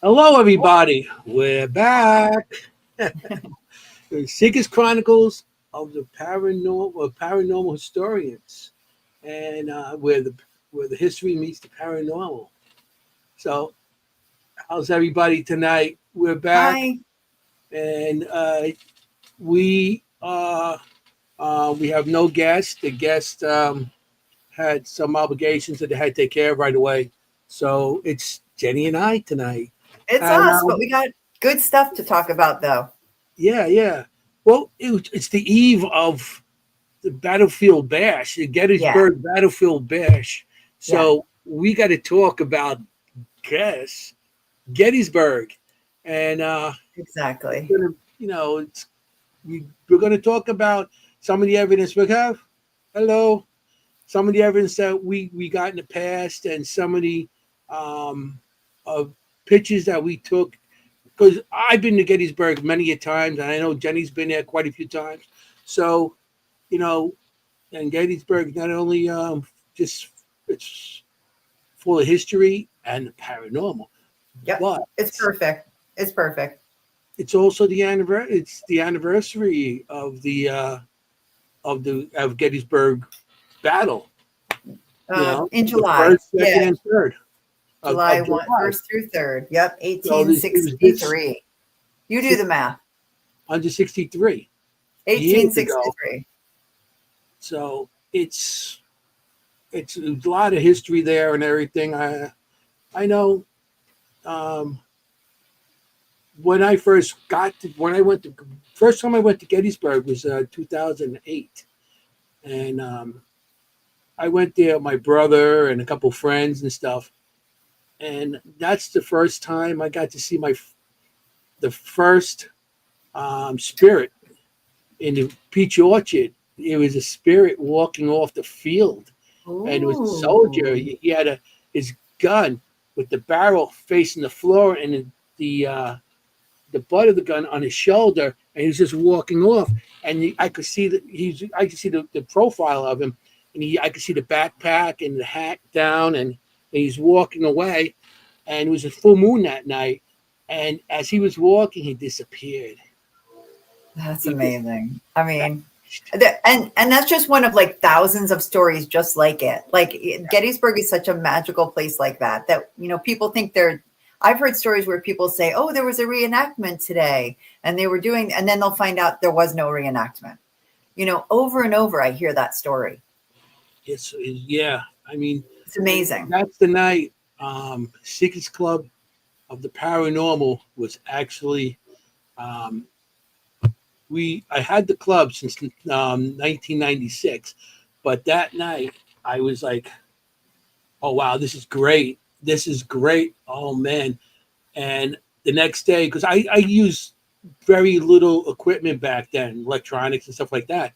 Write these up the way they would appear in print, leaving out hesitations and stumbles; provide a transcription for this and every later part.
Hello, everybody. We're back. The Seekers Chronicles of the paranormal historians, and where the history meets the paranormal. So, how's everybody tonight? We're back, Hi. and we have no guest. The guest had some obligations that they had to take care of right away. So it's Jenny and I tonight. It's And us, but we got good stuff to talk about, though. yeah. Well, it's the eve of the Battlefield Bash, the Yeah, Gettysburg Battlefield Bash. yeah, So we got to talk about, guess, Gettysburg, and exactly. we're gonna, we're going to talk about some of the evidence we have. Hello, some of the evidence that we got in the past, and some of the um, of pictures that we took, because I've been to Gettysburg many a times, and I know Jenny's been there quite a few times. So, you know, and Gettysburg not only just it's full of history and paranormal, Yep, but it's perfect. It's perfect. it's also the anniversary. It's the anniversary of the Gettysburg battle. In The July. first, second, Yeah, and third July of 1, July. 1st through 3rd. Yep, So it was this 1863. You do the math. 163 years ago. 1863. So it's a lot of history there and everything. I know um, when I went to first time I went to Gettysburg was 2008, and I went there with my brother and a couple friends and stuff, and that's the first time I got to see the first spirit in the peach orchard. It was a spirit walking off the field, and it was a soldier. Ooh, He had his gun with the barrel facing the floor, and the butt of the gun on his shoulder, and he was just walking off. And I could see I could see the profile of him, and I could see the backpack and the hat down, and he's walking away. And it was a full moon that night, and as he was walking, he disappeared. that's He just amazing. I mean, vanished. and that's just one of like thousands of stories just like it. Gettysburg is such a magical place like that people think they're. I've heard stories where people say, "Oh, there was a reenactment today," and they were doing, and then they'll find out there was no reenactment. Over and over, I hear that story. Yeah. I mean, It's amazing. that's the night. Secrets Club of the Paranormal was actually um, I had the club since 1996, but that night I was like, oh wow, this is great. This is great. Oh man. And the next day, because I used very little equipment back then, electronics and stuff like that.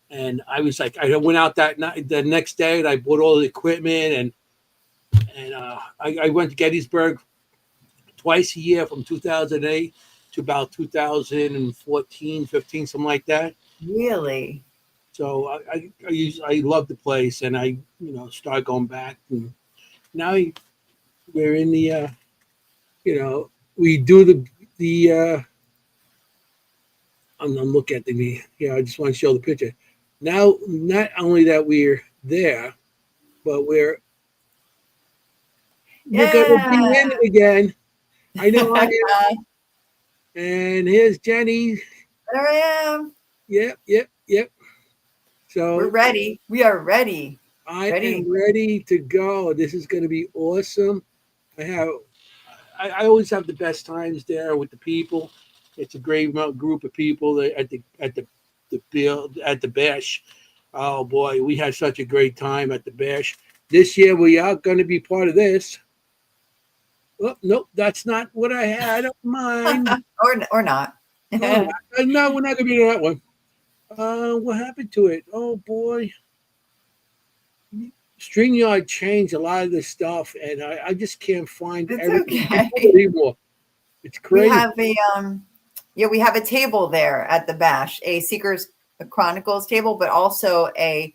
And I was like, I went out that night, the next day, and I bought all the equipment, and I went to Gettysburg twice a year from 2008 to about 2014, 15, something like that. Really? So I love the place, and I start going back, and now we're in the we do the I'm looking at the I just want to show the picture. Now, not only that we're there, but we're gonna be Yeah. in it again. I know I am. And here's Jenny. There I am. Yep. We're So ready. We are ready. I Ready. am ready to go. This is going to be awesome. I have I always have the best times there with the people. It's a great group of people at the bash. Oh boy, we had such a great time at the bash. This year we are going to be part of this. Oh, nope, that's not what I had. I don't mind. or not. Oh, no, we're not going to be doing that one. What happened to it? Oh boy, StreamYard changed a lot of this stuff, and I just can't find It's everything okay. anymore. It's We crazy. have we have a table there at the bash, a Seekers Chronicles table, but also a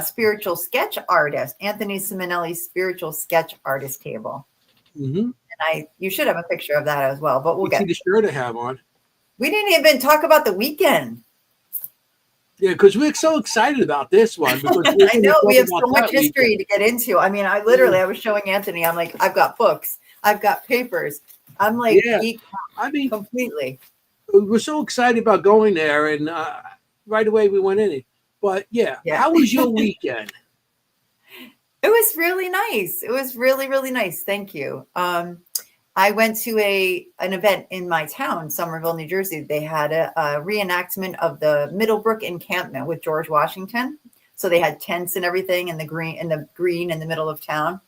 spiritual sketch artist, Anthony Simonelli's spiritual sketch artist table. Hmm. You should have a picture of that as well, but we'll You see get. the shirt I have on. We didn't even talk about the weekend. Yeah, because we're so excited about this one because we're I going to know talk we have about so much that weekend. history to get into. I mean, I was showing Anthony, I'm like, I've got books, I've got papers. I'm like Yeah, geeked I mean, completely. we're so excited about going there, and right away we went in it. But yeah, Yeah. how was your weekend? It was really nice. It was really, really nice. Thank you. I went to an event in my town, Somerville, New Jersey. They had a reenactment of the Middlebrook encampment with George Washington. So they had tents and everything in the green in the middle of town.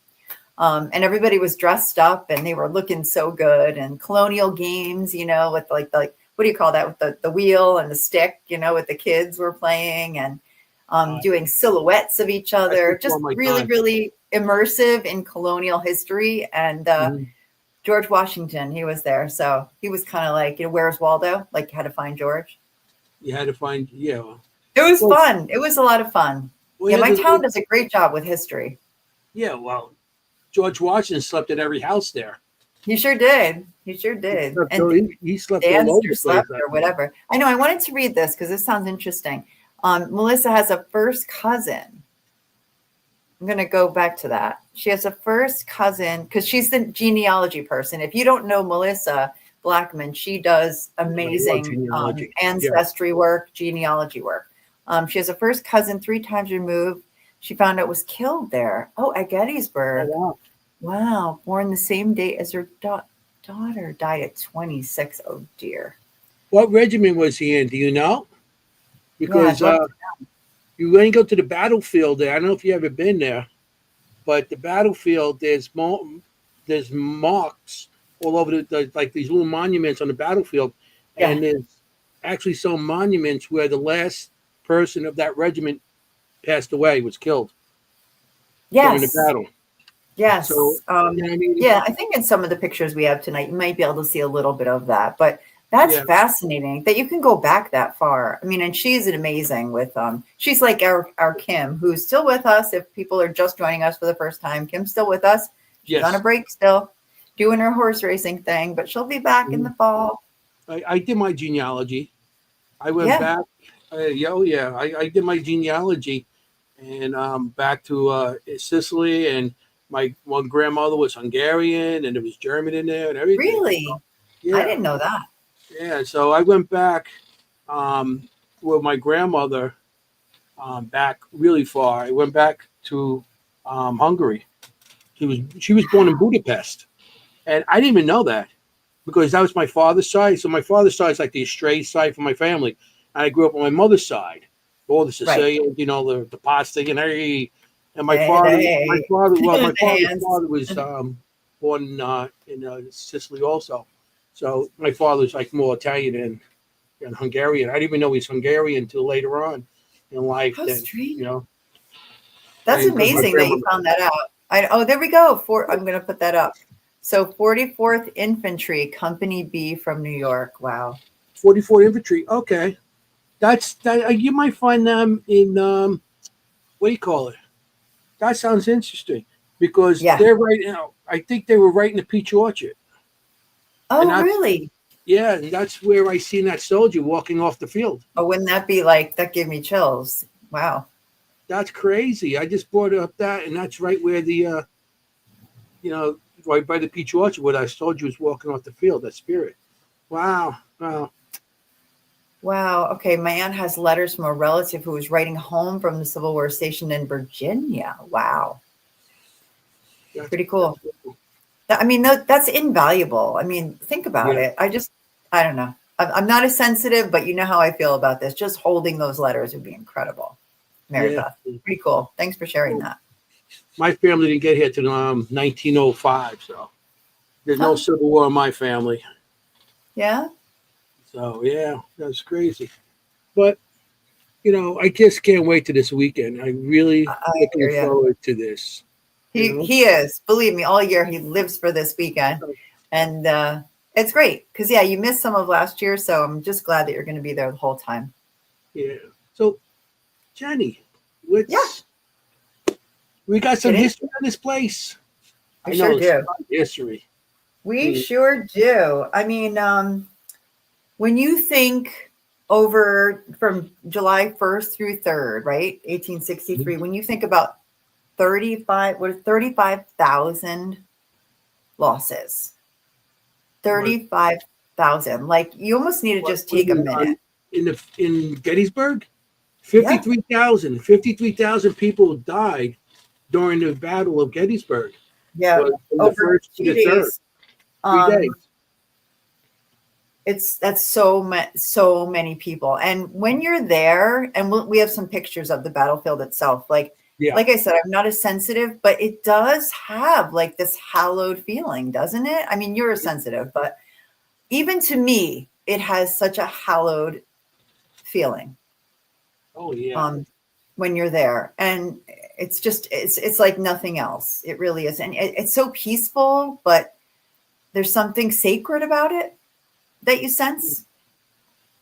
And everybody was dressed up and they were looking so good. And colonial games, with like what do you call that? With the wheel and the stick, with the kids were playing and doing silhouettes of each other. Just really, really immersive in colonial history. And George Washington, he was there. So he was kind of like, where's Waldo? Like how to find George. You had to find, yeah. It was fun. It was a lot of fun. Well, yeah, my town does a great job with history. Yeah, well, George Washington slept in every house there. He sure did. He sure did. He slept all over the place. Or whatever. I know. I wanted to read this because this sounds interesting. Melissa has a first cousin. I'm going to go back to that. She has a first cousin because she's the genealogy person. If you don't know Melissa Blackman, she does amazing ancestry work, genealogy work. She has a first cousin 3 times removed. She found out was killed there. Oh, at Gettysburg. Oh, wow. Born the same day as her daughter, died at 26. Oh, dear. What regiment was he in? Do you know? Because you ain't go to the battlefield there. I don't know if you ever been there, but the battlefield, there's marks all over like these little monuments on the battlefield. Yeah. And there's actually some monuments where the last person of that regiment passed away, was killed during the battle. Yes. So, I think in some of the pictures we have tonight, you might be able to see a little bit of that, but that's fascinating that you can go back that far. I mean, and she's amazing with, she's like our Kimm, who's still with us. If people are just joining us for the first time, Kimm's still with us. She's on a break still, doing her horse racing thing, but she'll be back in the fall. I did my genealogy. I went back. I did my genealogy and back to Sicily, and my one grandmother was Hungarian, and there was German in there and everything. Really? So, I didn't know that. Yeah, so I went back with my grandmother back really far. I went back to Hungary. She was born in Budapest, and I didn't even know that because that was my father's side. So my father's side is like the estranged side for my family. And I grew up on my mother's side, all the Sicilians, the pasta and my father's father was born in Sicily also. So my father's like more Italian and Hungarian. I didn't even know he's Hungarian until later on in life. How strange. That's amazing that you found that out. There we go. I'm going to put that up. So 44th Infantry, Company B from New York. Wow. 44th Infantry. Okay. That you might find them in what do you call it? That sounds interesting because they're right now. I think they were right in the Peach Orchard. Oh, really? Yeah, and that's where I seen that soldier walking off the field. Oh, wouldn't that be like, that gave me chills. Wow. That's crazy. I just brought up that, and that's right where the, right by the Peach Orchard where that soldier was walking off the field, that spirit. Wow. Wow. Okay. My aunt has letters from a relative who was writing home from the Civil War station in Virginia. Wow. Pretty cool. I mean, that's invaluable. I mean, think about it. I don't know. I'm not as sensitive, but you know how I feel about this. Just holding those letters would be incredible. Mary Beth. Pretty cool. Thanks for sharing that. My family didn't get here till 1905, so there's no Civil War in my family. Yeah? So, that's crazy. But, I just can't wait to this weekend. I really looking forward to this. He is. Believe me, all year he lives for this weekend. And it's great because, you missed some of last year. So I'm just glad that you're going to be there the whole time. Yeah. So, Jennie, we got some history on this place. I know sure do. History. We sure do. I mean, when you think over from July 1st through 3rd, right? 1863, when you think about 35,000 losses. 35,000. Like you almost need to just What do take you a mean, minute. in Gettysburg? Yeah. 53,000 people died during the Battle of Gettysburg. Yeah. Was from the Over first to two the third, days. 3 days. That's so many people. And when you're there, and we have some pictures of the battlefield itself. Yeah. Like I said, I'm not as sensitive, but it does have like this hallowed feeling, doesn't it? I mean, you're sensitive, but even to me, it has such a hallowed feeling. Oh yeah. When you're there, and it's like nothing else. It really is, and it's so peaceful, but there's something sacred about it that you sense.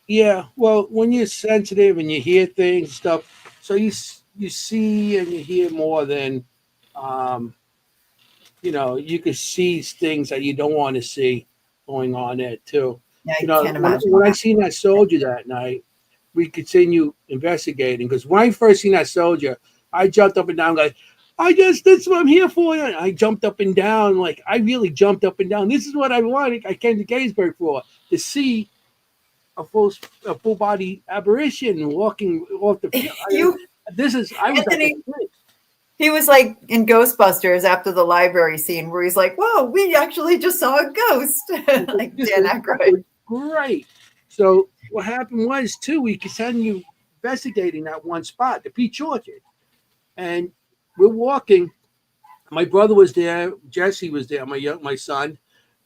Yeah. Well, when you're sensitive and you hear things, stuff, so you see and you hear more than, um, you could see things that you don't want to see going on there too. Yeah, I can't imagine When I that. seen that soldier that night, we continue investigating because when I first seen that soldier, I jumped up and down, like, I guess that's what I'm here for. And I jumped up and down, like I really jumped up and down. This is what I wanted. I came to Gettysburg for, to see a full body apparition walking off the field. You I was like a Anthony, kid. he was like in Ghostbusters after the library scene where he's like, "Whoa, we actually just saw a ghost," like This Dan Aykroyd. was great. So what happened was too, we continued investigating that one spot, the peach orchard, and we're walking. My brother was there. Jesse was there. My son.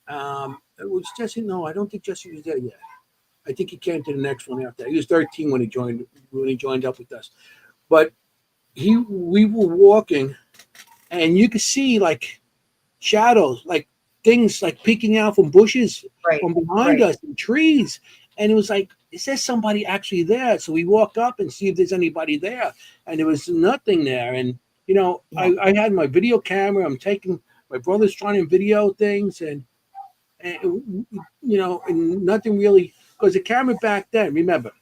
It was Jesse. No, I don't think Jesse was there yet. I think he came to the next one after. He was 13 when he joined up with us. But we were walking, and you could see like shadows, like things like peeking out from bushes Right, from behind right. us and trees. And it was like, is there somebody actually there? So we walk up and see if there's anybody there. And there was nothing there. And, Yeah. I had my video camera. My brother's trying to video things. And nothing really, because the camera back then, remember,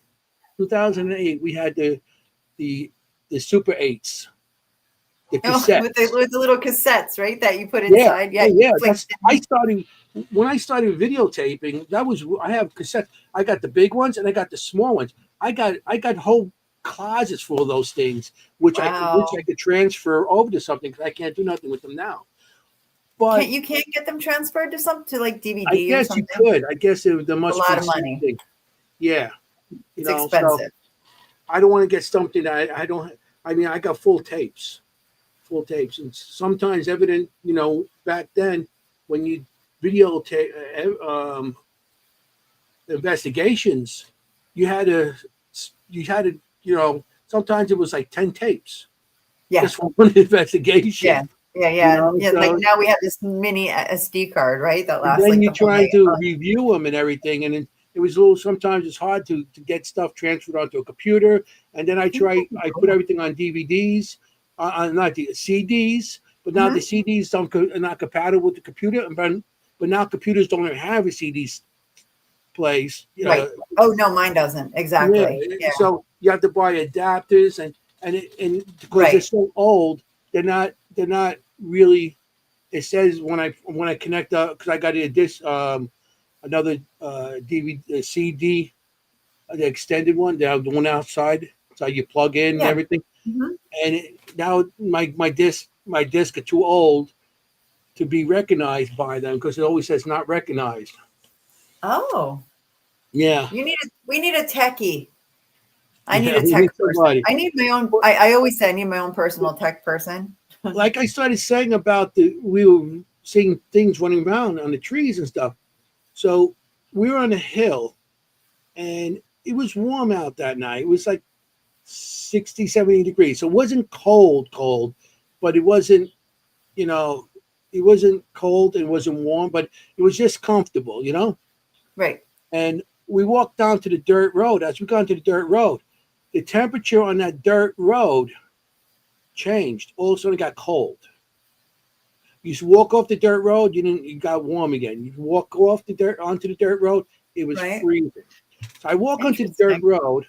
2008, we had the, the Super 8s, the Oh, with cassettes. the little cassettes, right? That you put Yeah. inside. Yeah, Oh, you yeah. flicked I it. started when I started videotaping. I have cassettes. I got the big ones and I got the small ones. I got whole closets full of those things, which I Wow. could transfer over to something because I can't do nothing with them now. But Can't get them transferred to to like I DVD or guess you something? could. I guess there A must lot be of money. something. Yeah. It's So expensive. I don't want to get something that I don't. I mean, I got full tapes, and sometimes evident. Back then when you videotape investigations, you had to sometimes it was like 10 tapes Yeah. just for one Yeah. investigation. Yeah. Like So now we have this mini SD card, right? That and lasts then like you the whole try day. to review them and everything, and it was a little, sometimes it's hard to get stuff transferred onto a computer. And then I put everything on DVDs, on not the CDs, but now the Mhm. CDs are not compatible with the computer, but now computers don't have a CD place. Right. Oh no, mine doesn't. Yeah, Exactly. Yeah. so you have to buy adapters, and because they're Right. so old, they're not really. It says when I connect up, because I got a disc, another DVD, CD, the extended one, the one outside, so you plug in and Yeah. everything. Mhm. And now my disc are too old to be recognized by them because it always says not recognized. Oh, Yeah, we need a techie. I need yeah, a we tech need person. somebody. I need my own. I always say I need my own personal tech person. Like I started saying about we were seeing things running around on the trees and stuff. So we were on a hill, and it was warm out that night. It was like 60, 70 degrees. So it wasn't cold, but you know, it wasn't cold, it wasn't warm, but it was just comfortable. Right. And we walked down to the dirt road. As we got to the dirt road, the temperature on that dirt road changed. All of a sudden it got cold. You should walk off the dirt road. You got warm again. You walk off the dirt onto the dirt road. It was Right. freezing. So I walk onto the dirt Interesting. road,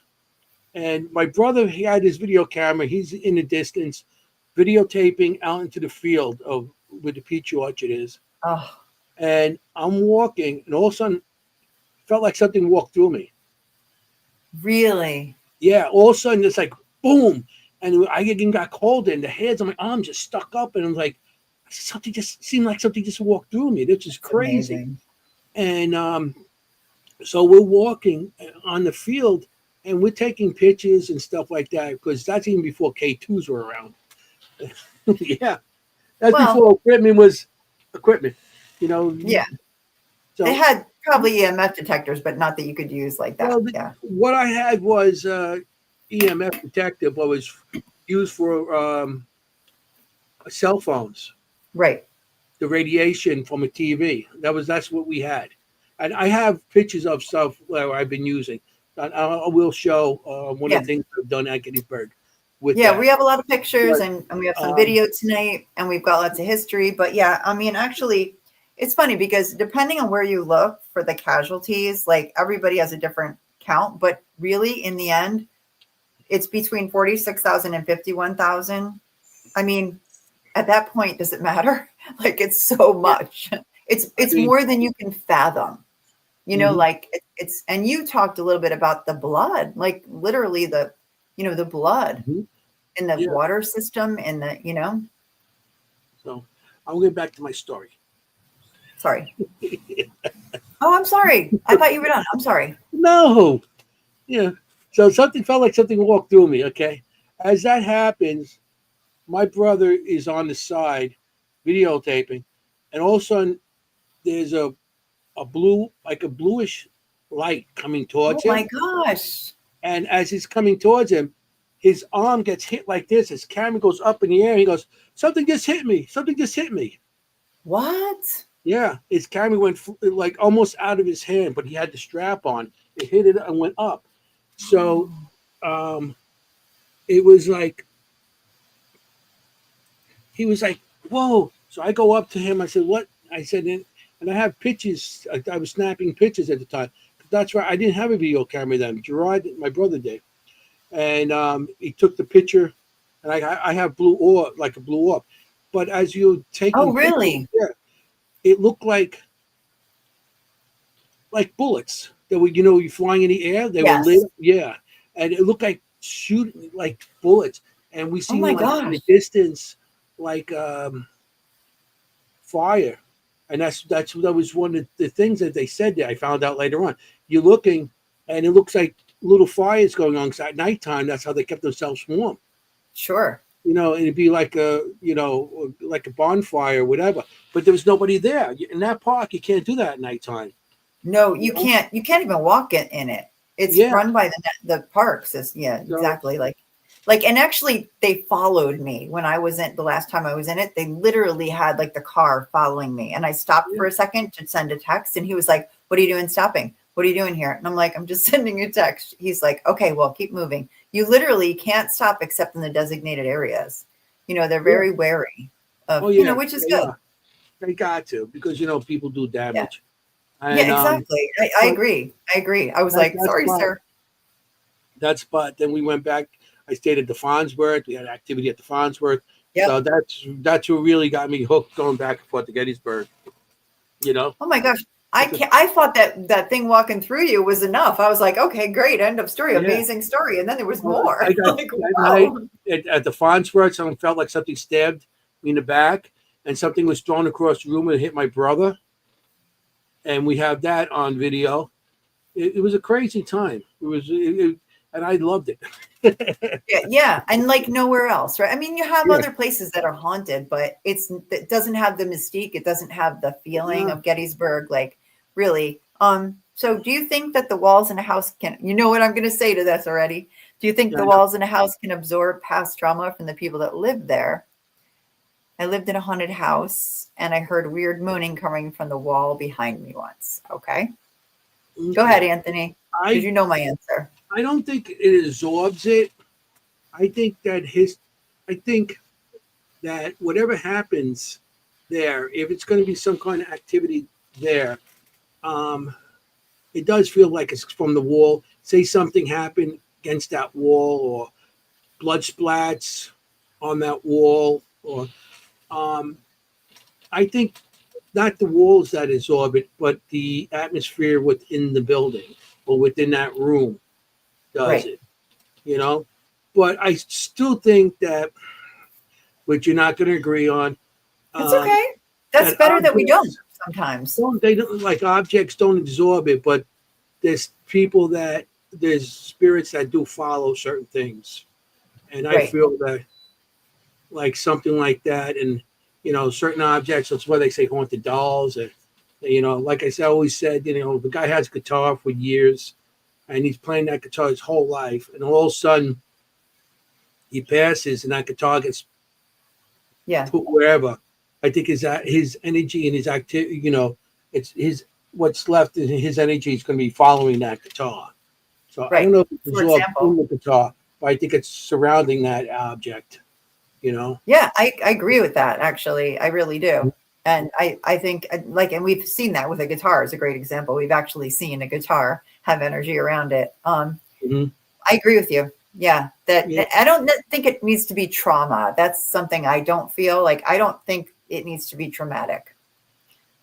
and my brother, he had his video camera. He's in the distance, videotaping out into the field of where the peach orchard is. Oh, And I'm walking, and all of a sudden, felt like something walked through me. really? Yeah, all of a sudden, it's like boom, and I again got cold, and the hairs on my arm just stuck up, and I'm like, something just seemed like something just walked through me. This is That's crazy. amazing. And so we're walking on the field, and we're taking pictures and stuff like that because that's even before K2s were around. Yeah, that's Well, before equipment was equipment. You know, yeah. They so had probably EMF detectors, but not that you could use like that. well, Yeah. what I had was EMF detector, but was used for cell phones, Right. the radiation from a TV. That's what we had, and I have pictures of stuff where I've been using. I will show one of Yeah. the things I've done at Gettysburg with Yeah. that. We have a lot of pictures But and we have some um, video tonight and we've got lots of history. But yeah, I mean, actually, it's funny because depending on where you look for the casualties, like everybody has a different count, but really in the end, it's between 46,000 and 51,000. I mean, at that point, does it matter? Like it's so yeah, much. I It's mean, more than you can fathom. mhm, Like it's and you talked a little bit about the blood, like literally the blood mhm, in the yeah. water system in the. So I'll get back to my story. Sorry. Oh, I'm sorry. I thought you were done. I'm sorry. No, yeah. So something felt like something walked through me. Okay, as that happens, my brother is on the side videotaping, and all of a sudden there's a blue, like a bluish light coming Oh towards my him. gosh. And as he's coming towards him, his arm gets hit like this. His camera goes up in the air. He goes, "Something just hit me. Something just hit me." What? Yeah, his camera went like almost out of his hand, but he had the strap on. It hit it and went up. So Oh, um, it was like he was like, "Whoa!" So I go up to him. I said, "What?" I said, and I have pictures. I was snapping pictures at the time. That's right. I didn't have a video camera then. Gerard, my brother, did, and he took the picture, and I have blue orb, like a blue orb. But as you're oh taking pictures, really? yeah, it looked like bullets that were, you flying in the air. They were lit, Yes. yeah, and it looked like shooting like bullets. And we Oh seen my like in gosh. the distance, like fire, and that was one of the things that they said there. I found out later on. You're looking, and it looks like little fires going on. 'Cause at nighttime, that's how they kept themselves warm. Sure. And it'd be like like a bonfire or whatever. But there was nobody there in that park. You can't do that at nighttime. No, You you know? can't. You can't even walk in it. It's Yeah. run by the parks. Yeah, So exactly. And actually, they followed me when I was in the last time I was in it. They literally had like the car following me, and I stopped yeah, for a second to send a text, and he was like, "What are you doing stopping? What are you doing here?" And I'm like, "I'm just sending a text." He's like, "Okay, well, keep moving. You literally can't stop except in the designated areas. They're yeah. very wary Oh of, yeah, which is they good. are. They got to because people do Yeah, damage. yeah, And exactly. I but agree. I agree. I was that like, that "Sorry, spot sir." that spot. Then we went back. I stayed at the Farnsworth. We had activity at the Farnsworth. Yep. So that's what really got me hooked going back and forth to Gettysburg. You know, Oh my gosh. I it's a, can't, I thought that thing walking through you was enough. I was like, okay, great, end of story, yeah. amazing story. And then there was Well, more. I got Like, that night wow. at the Farnsworth. Someone felt like something stabbed me in the back, and something was thrown across the room and hit my brother. And we have that on video. It was a crazy time. And I loved it. Yeah, yeah. And like nowhere else, right? I mean, you have Yeah. other places that are haunted, but it doesn't have the mystique, it doesn't have the feeling No, of Gettysburg, like really. So do you think that the walls in a house can, you know what I'm gonna say to this already? Do you think yeah, the I know. walls in a house can absorb past trauma from the people that live there? I lived in a haunted house and I heard weird moaning coming from the wall behind me once. Okay. Go ahead, Okay. Anthony, because I you know my answer. I don't think it absorbs it. I think that his I think that whatever happens, there, if it's going to be some kind of activity there, um, it does feel like it's from the wall. Say something happened against that wall, or blood splats on that wall, or um, I think not the walls that absorb it, but the atmosphere within the building or within that room does Right. it. You know, but I still think that, which you're not going to agree on, It's um, okay. That's that better that we don't objects sometimes. don't they don't like objects don't absorb it, but there's people that there's spirits that do follow certain things, and I Right. feel that like something like that, and certain objects. That's why they say haunted dolls, and like I said, always said, the guy has guitar for years, and he's playing that guitar his whole life, and all of a sudden he passes, and that guitar gets Yeah. put wherever. I think his energy and his activity, it's his what's left in his energy is going to be following that guitar. So I don't Right. know if it's For absorbed in example. the guitar, but I think it's surrounding that object. You know. Yeah, I agree with that, actually. I really do. And I think like, and we've seen that with a guitar is a great example. We've actually seen a guitar have energy around it. Mhm. I agree with you. Yeah, that Yeah. I don't think it needs to be trauma. That's something I don't feel like. I don't think it needs to be traumatic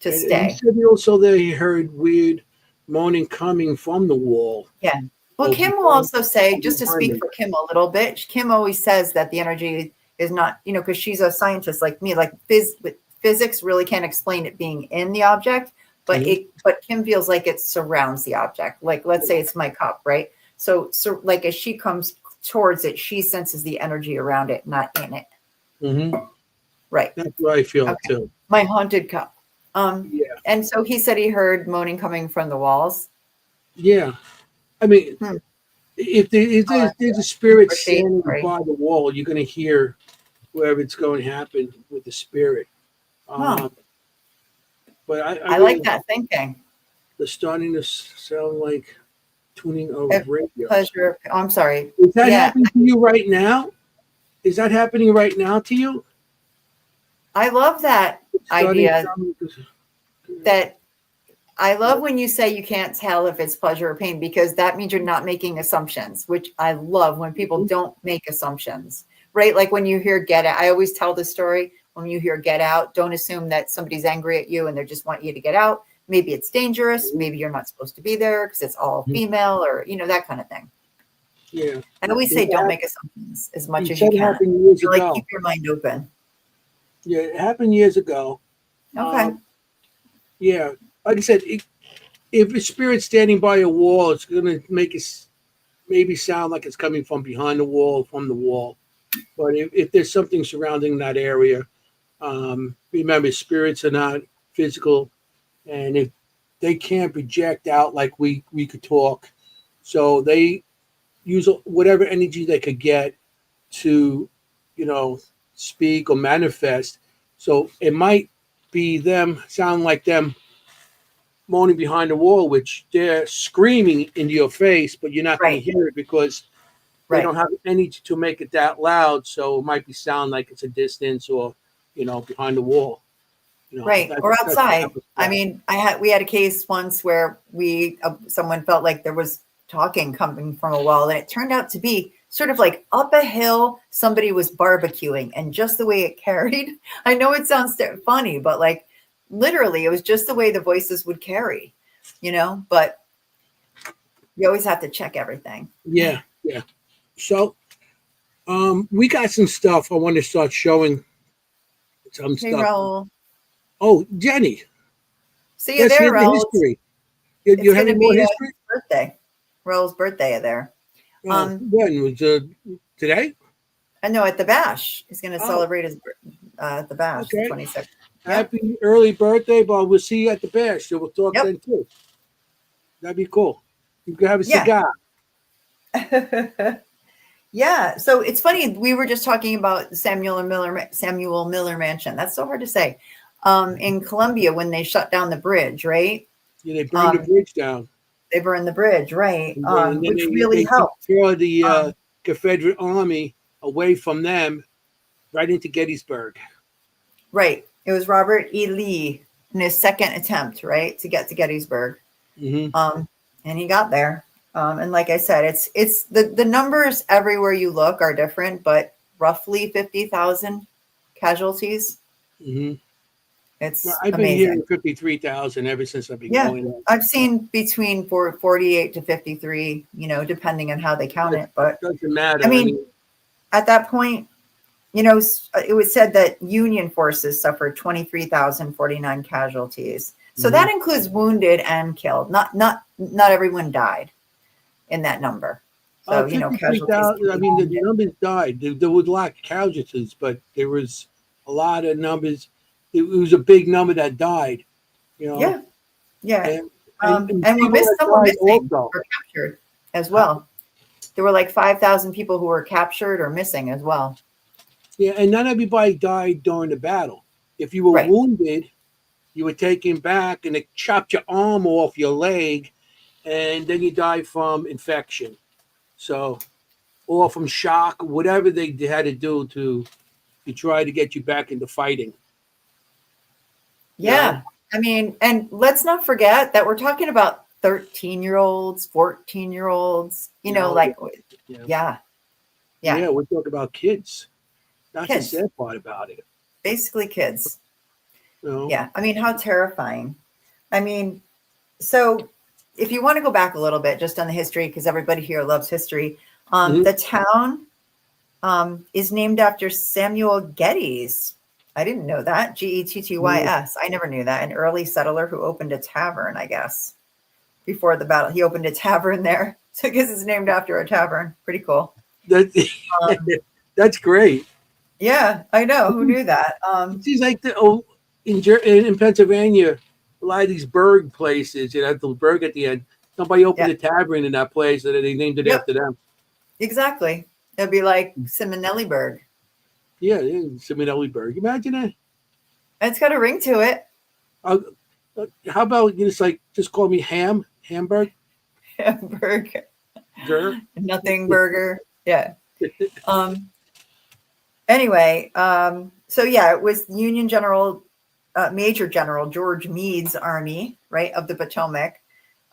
to And he stay. said also that he heard weird moaning coming from the wall Yeah. Well, or Kimm will also say, just to behind speak him. for Kimm a little bit, Kimm always says that the energy is not, because she's a scientist like me, like physics really can't explain it being in the object, but Mhm. but Kimm feels like it surrounds the object. Like, let's say it's my cup, right? So like as she comes towards it, she senses the energy around it, not in it. Mhm. Right. That's what I feel Okay. too. My haunted cup. Yeah. And so he said he heard moaning coming from the walls. Yeah. I mean, Hmm. if there's a spirit Or shade, standing sorry. by the wall, you're going to hear wherever it's going to happen with the spirit. Huh. Um, but I I like really, that thinking. they're starting to sound like tuning A of radios. pleasure. Oh, I'm sorry. Is that Yeah, happening to you right now? Is that happening right now to you? I love that It's starting to idea. sound like That I love when you say you can't tell if it's pleasure or pain, because that means you're not making assumptions, which I love when people don't make assumptions, right? Like when you hear get out, I always tell the story. When you hear get out, don't assume that somebody's angry at you and they just want you to get out. Maybe it's dangerous. Maybe you're not supposed to be there because it's all female, or, that kind of thing. yeah. I always say don't It, make assumptions as he much as you said it can. happened years Like ago. keep your mind open. Yeah, it happened years ago. Okay. Yeah, like I said, if a spirit's standing by a wall, it's going to make it maybe sound like it's coming from behind the wall, from the wall. But if there's something surrounding that area, remember, spirits are not physical, and if they can't project out like we could talk, so they use whatever energy they could get to, you know, speak or manifest. So it might be them sound like them moaning behind the wall, which they're screaming into your face, but you're not going to Right. hear it because they Right. don't have any to make it that loud. So it might be sound like it's a distance or, behind the wall. Right. Or That's what outside. happens. I mean, we had a case once where someone felt like there was talking coming from a wall, and it turned out to be sort of like up a hill. Somebody was barbecuing, and just the way it carried. I know it sounds funny, but like literally, it was just the way the voices would carry, but you always have to check everything. Yeah, yeah. So we got some stuff. I want to start showing some Hey, stuff. Raul. Oh, Jenny, See you let's there, hear the Raul. history. You It's have going any to more be history? his birthday. Raul's birthday there. When was today? I know at the Bash. He's going to Oh, celebrate his at the Bash, the okay. 26th. Yep. Happy early birthday, but we'll see you at the bash. So we'll talk Yep. then too. That'd be cool. You can have a Yeah. cigar. Yeah. So it's funny. We were just talking about Samuel Miller Mansion. That's so hard to say. In Colombia, when they shut down the bridge, right? Yeah, they burned the bridge down. They burned the bridge, right? And then Which really they took helped. care of the Um, Confederate army away from them right into Gettysburg. Right. It was Robert E. Lee in his second attempt, right, to get to Gettysburg. Hmm. And he got there. And like I said, it's the numbers everywhere you look are different, but roughly 50,000 casualties. Hmm. Well, It's I've been hearing amazing. 53,000 ever since I've been Yeah, going out. I've seen between 48 to 53, depending on how they count It it. But doesn't I matter. I mean, mean, at that point, it was said that Union forces suffered 23,049 casualties. So mhm. that includes wounded and killed. Not everyone died in that number. Oh, So, casualties can 53,000. I be mean, the wounded. numbers died. There was a lot of casualties, but there was a lot of numbers. It was a big number that died, you know, Yeah, yeah. and and And people that some were died missing also. or captured as well. There were like 5,000 people who were captured or missing as well. Yeah, and not everybody died during the battle. If you were Right. wounded, you were taken back and they chopped your arm off your leg, and then you died from infection. So, or from shock, whatever they had to do to try to get you back into fighting. You know? Yeah. I mean, and let's not forget that we're talking about 13-year-olds, 14-year-olds, No, like, yeah, yeah, yeah, yeah. We're talking about kids. That's the kids, sad part about it. basically kids. You know? Yeah. I mean, how terrifying. I mean, so if you want to go back a little bit just on the history, because everybody here loves history, Mhm. the town is named after Samuel Geddes. I didn't know that. Yeah. Gettys. I never knew that. An early settler who opened a tavern, I guess, before the battle. He opened a tavern there. So I guess it's named after a tavern. Pretty cool. That, Um, that's great. yeah, I know. Who knew that? It seems like in Pennsylvania, a lot of these burg places, the burg at the end. Somebody Yeah. opened a tavern in that place, and they named it Yep. after them. Exactly. It'd be like Simonelliburg. Yeah, Simonelliburg. Imagine that. It's got a ring to it. Uh, how about you just call me Hamburg, Burger. Ger? Nothing burger. Yeah. Um, Anyway, so yeah, it was Union General, Major General George Meade's army, right, of the Potomac,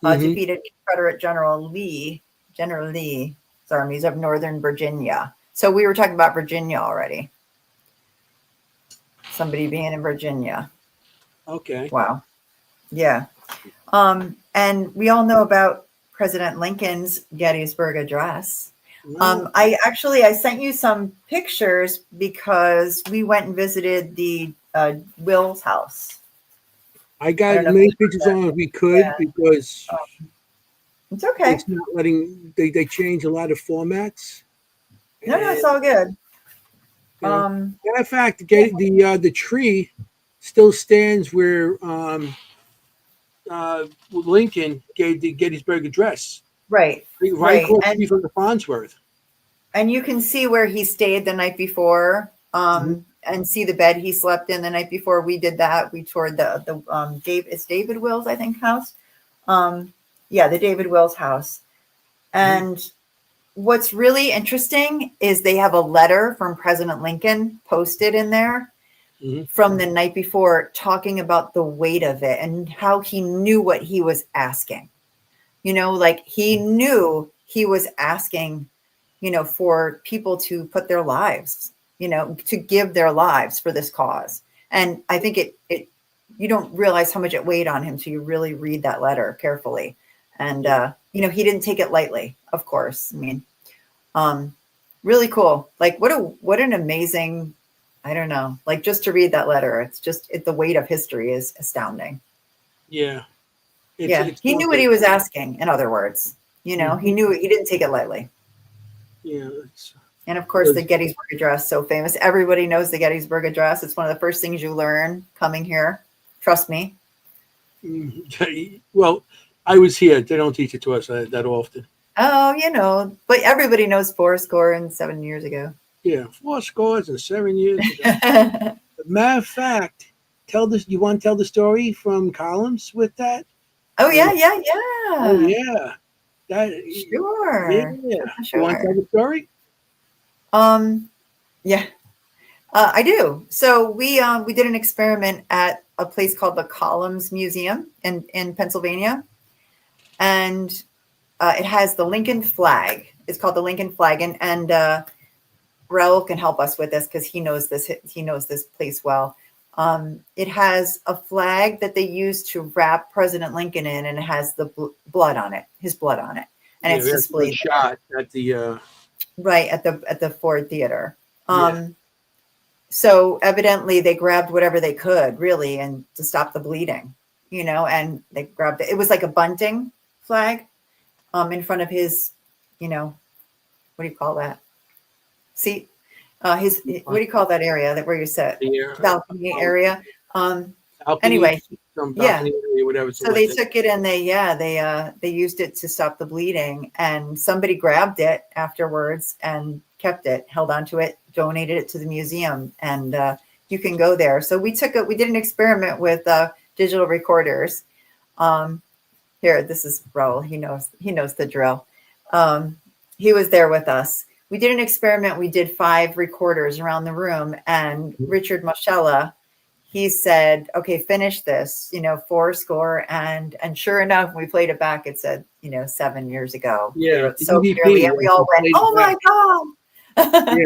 Hmm. defeated Confederate General Lee's armies of Northern Virginia. So we were talking about Virginia already. Somebody being in Virginia. Okay. Wow. Yeah. And we all know about President Lincoln's Gettysburg Address. No, I sent you some pictures because we went and visited the Will's house. I I got don't as know if many you heard pictures that. on as we Yeah, could because it's okay. it's not letting. They change a lot of formats, No, and it's all good. you know, Um, matter of fact, yeah, the tree still stands where Lincoln gave the Gettysburg Address, right, right right, across the street from the Farnsworth. and you can see where he stayed the night before, Mhm. and see the bed he slept in the night before. We did that. We toured it's David Will's, I think, house. Yeah, the David Will's house. Mhm. And what's really interesting is they have a letter from President Lincoln posted in there Mhm. from the night before talking about the weight of it and how he knew what he was asking. Like he knew he was asking, for people to put their lives, to give their lives for this cause. And I think it you don't realize how much it weighed on him till you really read that letter carefully. And Yeah. he didn't take it lightly, of course. I mean, um, really cool. Like what an amazing, I don't know, like just to read that letter, the weight of history is astounding. Yeah. Yeah. It's He knew what something. he was asking, in other words. He Mhm. knew he didn't take it lightly. Yeah. And of course, the Because Gettysburg Address, so famous. Everybody knows the Gettysburg Address. It's one of the first things you learn coming here. Trust me. well, I was here. They don't teach it to us that often. Oh, but everybody knows 4 score and 7 years ago. Yeah, 4 scores and 7 years ago. Matter of fact, tell this. You want to tell the story from columns with that? Oh, When, yeah, yeah, oh yeah. yeah, that yeah. Sure. Sure, You want to tell sure. the story? Um, yeah. I do. So we did an experiment at a place called the Columns Museum in Pennsylvania, and it has the Lincoln flag. It's called the Lincoln flag, and Raul can help us with this because he knows this. He knows this place well. It has a flag that they used to wrap President Lincoln in, and it has the blood on it, his blood on it, and Yeah, it's we had one displayed shot at the right at the Ford Theater. yeah. So evidently they grabbed whatever they could, really, and to stop the bleeding, and they grabbed it. It was like a bunting flag, in front of his, what do you call that? Seat, his, what do you call that area that where you sit? Yeah, Balcony area. Um, balcony, anyway, some yeah. balcony area, whatever. So So they took it and they used it to stop the bleeding, and somebody grabbed it afterwards and kept it, held onto it, donated it to the museum, and you can go there. So we did an experiment with digital recorders. Um, Here, this is Raul. He knows the drill. He was there with us. We did an experiment. We did 5 recorders around the room, and Richard Moschella, he said, "Okay, finish this, 4 score." And sure enough, when we played it back, it said, 7 years ago. We yeah, wrote the so clearly, EVP. and we all went, Played "Oh back. my God." Yeah,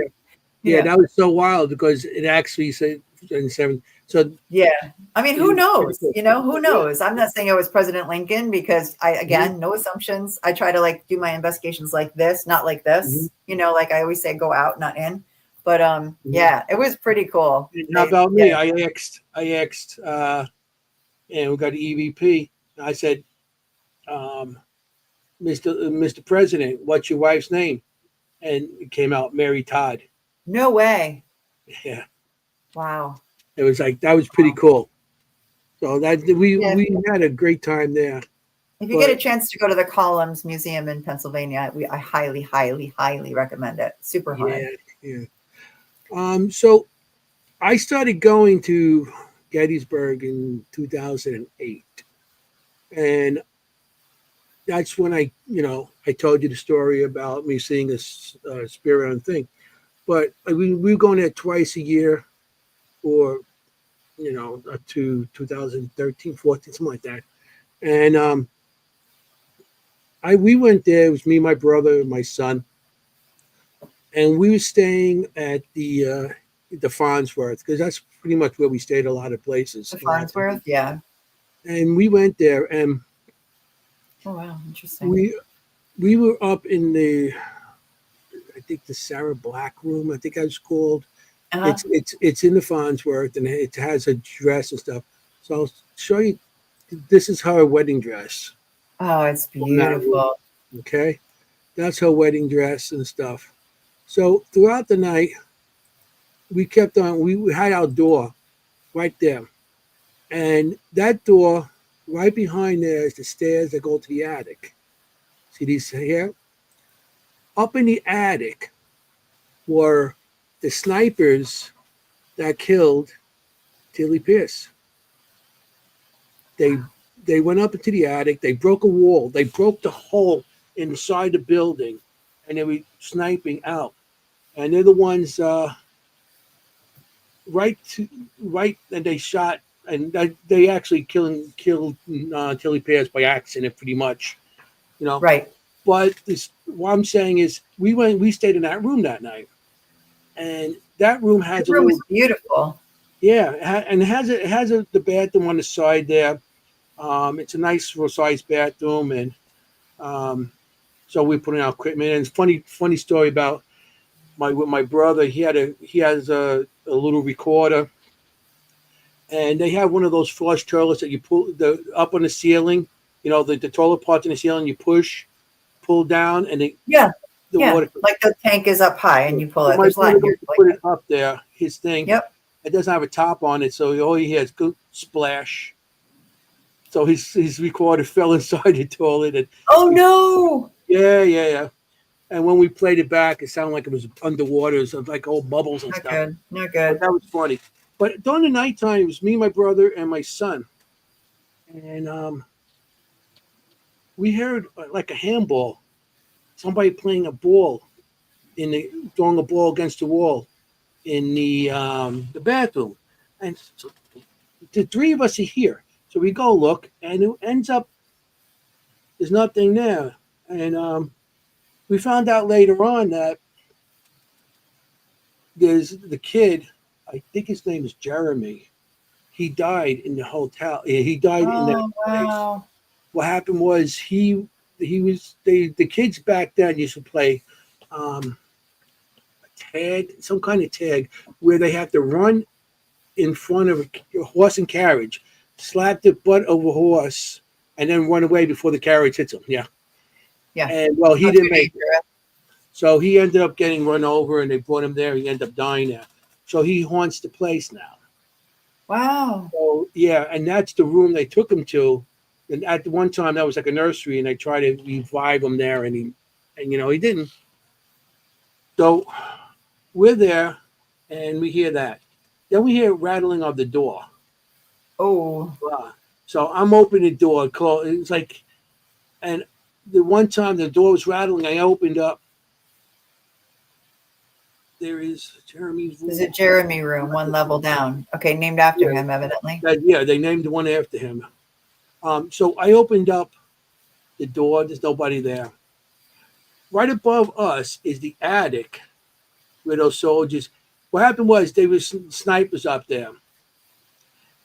yeah, Yeah. that was so wild because it actually said in 7. So Yeah. I mean, it who was pretty knows? cool. Who Yeah, knows? I'm not saying it was President Lincoln because mhm, again, no assumptions. I try to do my investigations like this, not like mhm, this. Like I always say, go out, not in. But mhm. yeah, it was pretty cool. And how about Yeah. me? I asked, and we got an EVP. I said, Mr. President, what's your wife's name? And it came out Mary Todd. No way. Yeah, Wow. it was like that was pretty Wow. cool. So that Yeah. we had a great time there. If you get a But chance to go to the Columns Museum in Pennsylvania, I highly, highly, highly recommend it. Super yeah, fun. yeah. So I started going to Gettysburg in 2008, and that's when I told you the story about me seeing a spirit on thing. But we were going there twice a year, or up to 2013, 14, something like that. And I we went there. It was me, my brother, my son, and we were staying at the Farnsworth because that's pretty much where we stayed a lot of places The a lot of Farnsworth, times. yeah. And we went there, and Oh wow, interesting. we we were up in the I think the Sarah Black room. I think that was called. Uh-huh. It's in the Farnsworth, and it has a dress and stuff. So I'll show you. This is her wedding dress Oh, it's from that room. beautiful. Okay, that's her wedding dress and stuff. So throughout the night, we kept on. We had our door right there, and that door right behind there is the stairs that go to the attic. See these here? Up in the attic were the snipers that killed Tilly Pierce. They they went up into the attic. They broke a wall. They broke the hole inside the building, and they were sniping out. And they're the ones right to right, and they shot, and they actually killed Tilly Pierce by accident, pretty much. You know, Right. but this what I'm saying is we stayed in that room that night, and that room The has a room was little beautiful. yeah, and it has the bathroom on the side there. It's a nice sized bathroom, and um, so we put in our equipment. And it's funny story about my brother. He has a little recorder, and they have one of those flush toilets that you pull the up on the ceiling. The toilet parts in the ceiling. You pull down, and Yeah. the Yeah. water. Like the tank is up high and you pull So it. my There's brother Latin goes here to like put it that. up there. His thing. Yep. It doesn't have a top on it, so all he has good splash. So his recorder fell inside the toilet, and Oh no. yeah, yeah, yeah. And when we played it back, it sounded like it was underwater, so like old bubbles and Not stuff. good. Not But good. that was funny. But during the nighttime, it was me, my brother, and my son, and we heard like a handball, somebody playing a ball throwing a ball against the wall in the bathroom, and so the three of us are here. So we go look, and it ends up there's nothing there, and we found out later on that there's the kid. I think his name is Jeremy. He died in the hotel. He died in that Oh, place. wow. What happened was he was the kids back then used to play um, tag, some kind of tag, where they have to run in front of a horse and carriage, slap the butt of a horse, and then run away before the carriage hits him. Yeah, Yeah. and well, he Not too didn't make it, dangerous. so he ended up getting run over, and they brought him there. He ended up dying there, so he haunts the place now. Wow. So yeah, and that's the room they took him to. And at the one time, that was like a nursery, and they tried to revive him there, and he didn't. So we're there, and we hear that. Then we hear rattling of the door. Oh, Wow. So I'm opening the door. It's like, and the one time the door was rattling, I opened up. There is Jeremy's is room. it Jeremy room, one level down? Okay, named after Yeah, him, evidently. yeah, they named the one after him. So I opened up the door. There's nobody there. Right above us is the attic where those soldiers. What happened was they were snipers up there,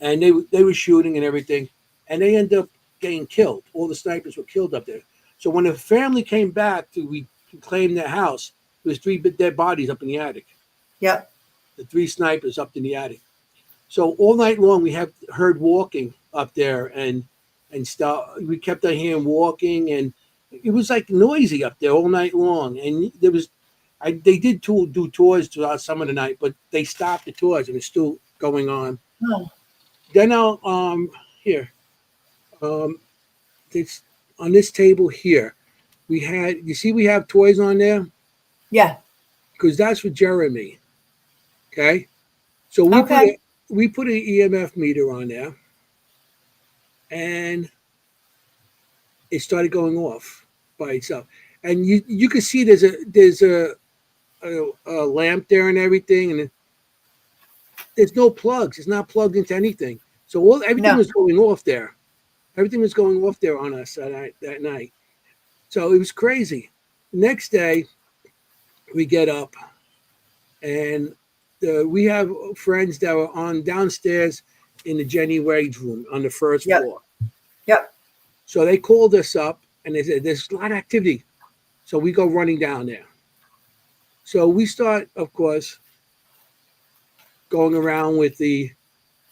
and they were shooting and everything, and they ended up getting killed. All the snipers were killed up there. So when the family came back to reclaim their house, there was three dead bodies up in the attic. Yep. The three snipers up in the attic. So all night long we have heard walking up there and stuff. We kept on hearing walking, and it was like noisy up there all night long. And there was, they did do tours throughout some of the night, but they stopped the tours and it's still going on. Oh, Then I'll here, um, it's on this table here. We had, you see, we have toys on there yeah. because that's for Jeremy. Okay, so Okay. we put an EMF meter on there, and it started going off by itself. And you can see there's a lamp there and everything, and there's no plugs. It's not plugged into anything. So everything No. was going off there. Everything was going off there on us that night. So it was crazy. Next day, we get up, and we have friends that were on downstairs in the Jennie Wade's room on the first Yep. floor. Yep. So they called us up, and they said, there's a lot of activity. So we go running down there. So we start, of course, going around with and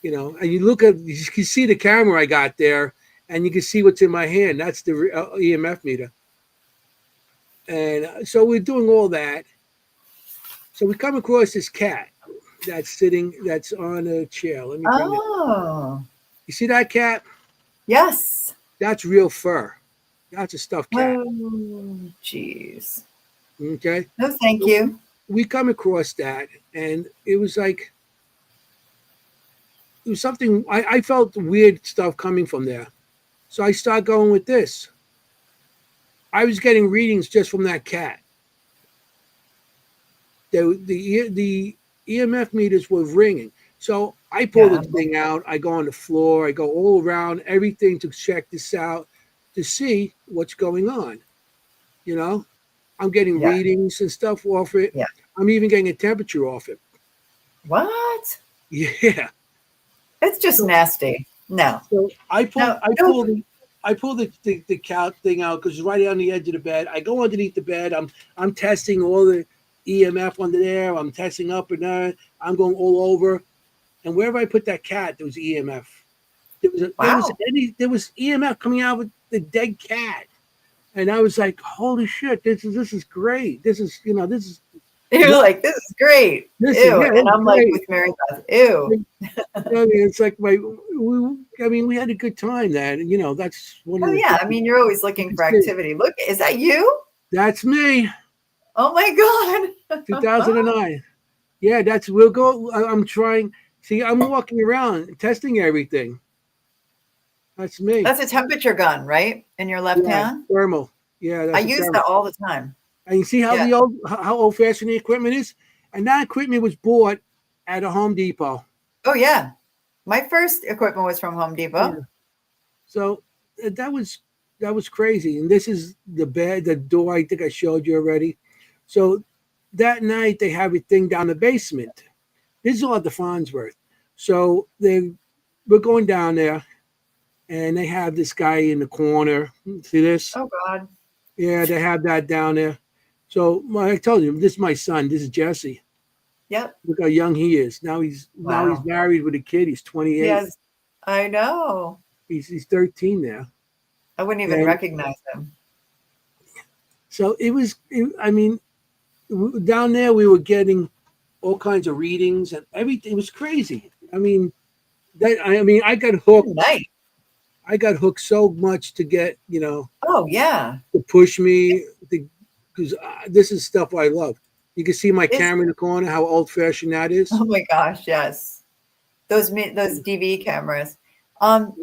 you can see the camera I got there, and you can see what's in my hand. That's the EMF meter. And so we're doing all that. So we come across this cat that's on a chair. Let me bring it. Oh, You see that cat? yes. That's real fur. That's a stuffed cat. Oh, jeez. Okay. No, thank So you. we come across that, and it was like, it was something, I felt weird stuff coming from there. So I started going with this. I was getting readings just from that cat. The EMF meters were ringing. So I pull the thing out. I go on the floor. I go all around everything to check this out to see what's going on. I'm getting Yeah. readings and stuff off it. Yeah. I'm even getting a temperature off it. What? Yeah. It's just So- nasty. No. So I pull No, I pull the couch thing out because it's right on the edge of the bed. I go underneath the bed. I'm testing all the EMF under there. I'm testing up and down. I'm going all over, and wherever I put that cat, there was EMF. Wow. There was EMF coming out with the dead cat, and I was like, "Holy shit! This is great. This is this is You're like, this is great. this Ew. is yeah, And I'm like great." with Mary Beth. Ew. It's like we had a good time. That's one of Oh the yeah. things. I mean, you're always looking for activity. Look, is that you? That's me. Oh my God. 2009. Yeah, we'll go. I'm trying. See, I'm walking around testing everything. That's me. That's a temperature gun, right? In your left hand? Thermal. Yeah, I use that all the time. And you see how Yeah. how old fashioned the equipment is? And that equipment was bought at a Home Depot. Oh yeah. My first equipment was from Home Yeah. Depot. So that was crazy. And this is the door I think I showed you already. So that night they have a thing down the basement. This is all at the Farnsworth. So we're going down there, and they have this guy in the corner. See this? Oh God. Yeah, they have that down there. So I told you, this is my son. This is Jesse. Yep. Look how young he is. Now he's Wow. married with a kid. He's 28. Yes. I know. He's 13 now. I wouldn't even And recognize him. so I mean, down there we were getting all kinds of readings and everything. It was crazy. I got hooked. Nice. I got hooked so much to get, Oh yeah. to push me, because this is stuff I love. You can see my Is camera in the corner, how old fashioned that is. oh my gosh, yes. Those DV cameras.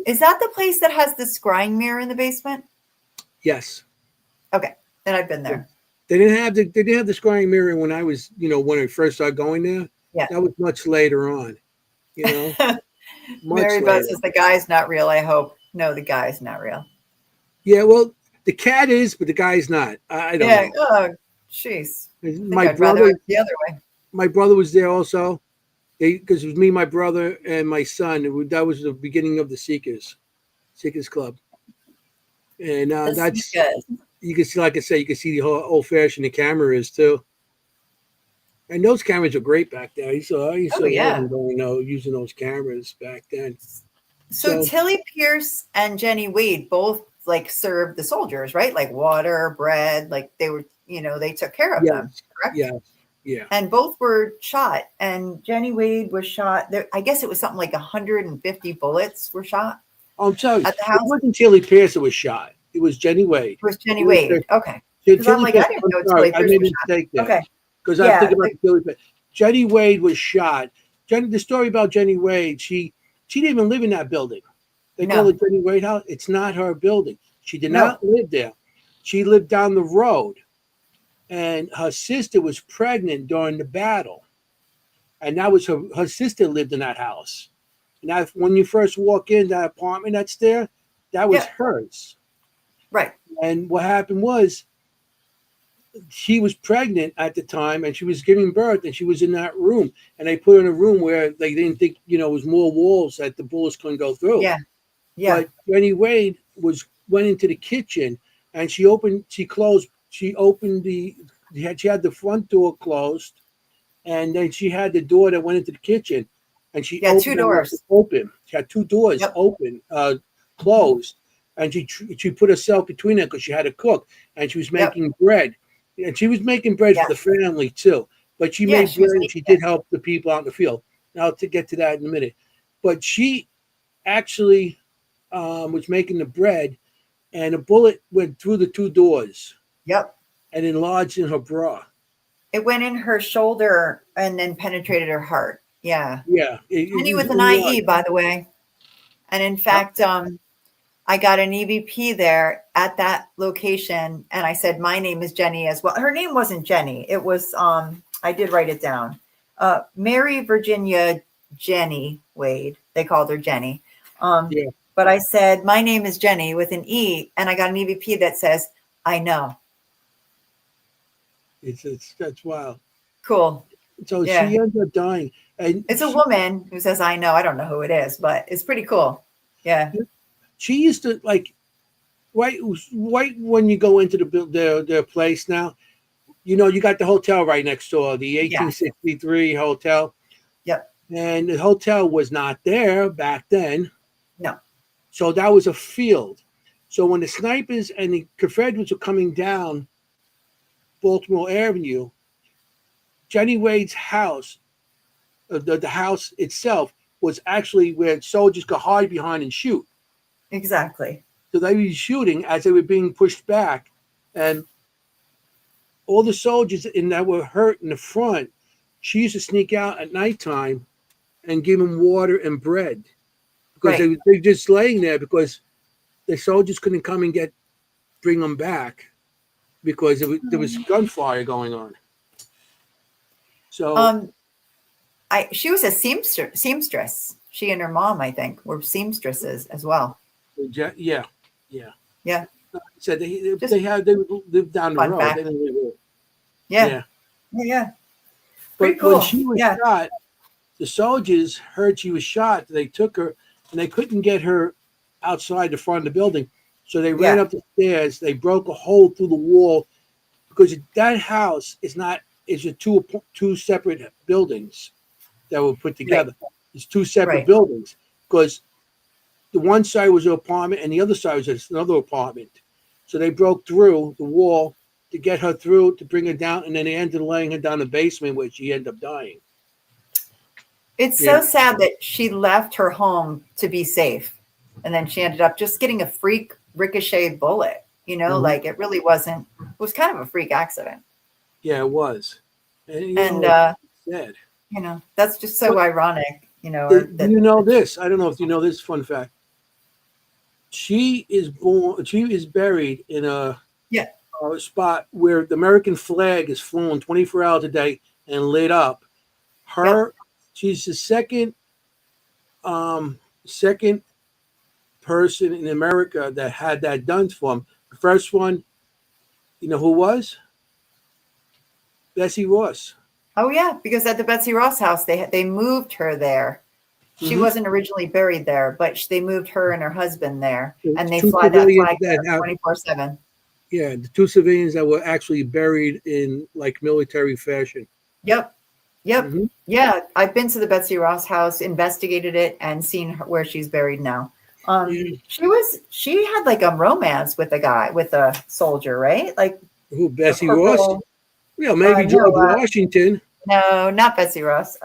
Is that the place that has the scrying mirror in the basement? Yes. Okay. Then I've been there. They didn't have the scrying mirror when I was, when I first started going there. Yeah. That was much later on, much Mary Beth later. says the guy's not real, I hope. No, the guy's not real. Yeah, well, the cat is, but the guy's not. I don't Yeah. know. Oh, jeez. I think My I'd rather brother, it the other way. my brother was there also. Because it was me, my brother, and my son. That was the beginning of the Seekers Club, and This is that's good. you can see, like I say, you can see the whole old fashioned the camera is too. And those cameras were great back then. I used to Oh love yeah. using those cameras back then. So So Tilly Pierce and Jenny Wade both like served the soldiers, right? Like water, bread, like they were, they took care of them, yes, correct? yeah, yeah. And both were shot. And Jenny Wade was shot. There, I guess it was something like 150 bullets were shot I'm telling you, at the it house. wasn't Tilly Pierce that was shot. It was Jenny Wade. It was Jenny It was Wade. Okay. Because I'm Tilly like, I Pierce. didn't I'm know sorry, Tilly I Pierce made was a shot. mistake there. Okay. Because I'm Yeah. thinking about Tilly Pierce. Jenny Wade was shot. The story about Jenny Wade, she didn't even live in that building. They call No. it Jenny Wade House. It's not her building. She did No. not live there. She lived down the road, and her sister was pregnant during the battle, and that was her sister lived in that house. Now, when you first walk in that apartment that's there, that was Yeah. hers. Right. And what happened was she was pregnant at the time and she was giving birth and she was in that room and they put her in a room where they didn't think, it was more walls that the bullets couldn't go through. Yeah. Yeah. But Jenny Wade went into the kitchen and she opened she had the front door closed and then she had the door that went into the kitchen and she Yeah. Two opened them doors. open. She had two doors Yep. open, closed, and she put herself between them because she had to cook and she was Yep. making bread. And she was making bread Yeah. for the family too. But she Yeah. made She was bread and she making did help the people out in the field. Now to get to that in a minute. But she actually was making the bread and a bullet went through the two doors Yep. and enlarged in her bra. It went in her shoulder and then penetrated her heart. Yeah. Yeah. Jenny It was with an IE, enlarged. by the way. And in fact, I got an EVP there at that location, and I said, "My name is Jenny as well." Her name wasn't Jenny. It was I did write it down. Mary Virginia Jenny Wade. They called her Jenny. Yeah. But I said, "My name is Jenny" with an E, and I got an EVP that says, "I know." That's wild. Cool. So Yeah. she ended up dying. And It's a woman who says, "I know." I don't know who it is, but it's pretty cool. Yeah. she used to like right when you go into their place now, you got the hotel right next door, the Yes. 1863 hotel. Yep. And the hotel was not there back then. No. So that was a field. So when the snipers and the Confederates were coming down Baltimore Avenue, Jenny Wade's house, the house itself, was actually where soldiers could hide behind and shoot. Exactly. So they were shooting as they were being pushed back. And all the soldiers that were hurt in the front, she used to sneak out at nighttime and give them water and bread because Right. they were just laying there because the soldiers couldn't come and bring them back because there was gunfire going on. So Um, she was a seamstress. She and her mom, I think, were seamstresses as well. yeah, yeah. Yeah, Said just they lived down the fun road. fact. They didn't live. Yeah, Yeah, yeah, yeah. Pretty but when cool. she was Yeah, shot, the soldiers heard she was shot. They took her and they couldn't get her outside the front of the building. So they ran yeah, up the stairs. They broke a hole through the wall because that house is a two separate buildings that were put right, together. It's two separate right. buildings because the one side was an apartment and the other side was another apartment. So they broke through the wall to get her through to bring her down, and then they ended up laying her down in the basement where she ended up dying. It's Yeah. so sad that she left her home to be safe, and then she ended up just getting a freak ricochet bullet. Mhm. Like it really wasn't. It was kind of a freak accident, Yeah, it was. And and it's sad. that's just so But ironic. Or do that. you know this? I don't know if you know this fun fact. She is buried in Yeah. a spot where the American flag is flown 24 hours a day and lit up. Yep. Her, she's the second person in America that had that done for him. The first one, you know who was? Bessie Ross. Oh yeah, because at the Betsy Ross house, they moved her there. She Hmm. wasn't originally buried there, but they moved her and her husband there, and they Two fly that civilians flag that there have, 24/7. yeah, the two civilians that were actually buried in like military fashion. Yep. Yep. Hmm. Yeah, I've been to the Betsy Ross house, investigated it, and seen where she's buried now. Yeah. She had like a romance with a guy, with a soldier, right? Like Who, a Bessie Ross? corporal. Yeah, maybe No, George Washington. no, not Betsy Ross.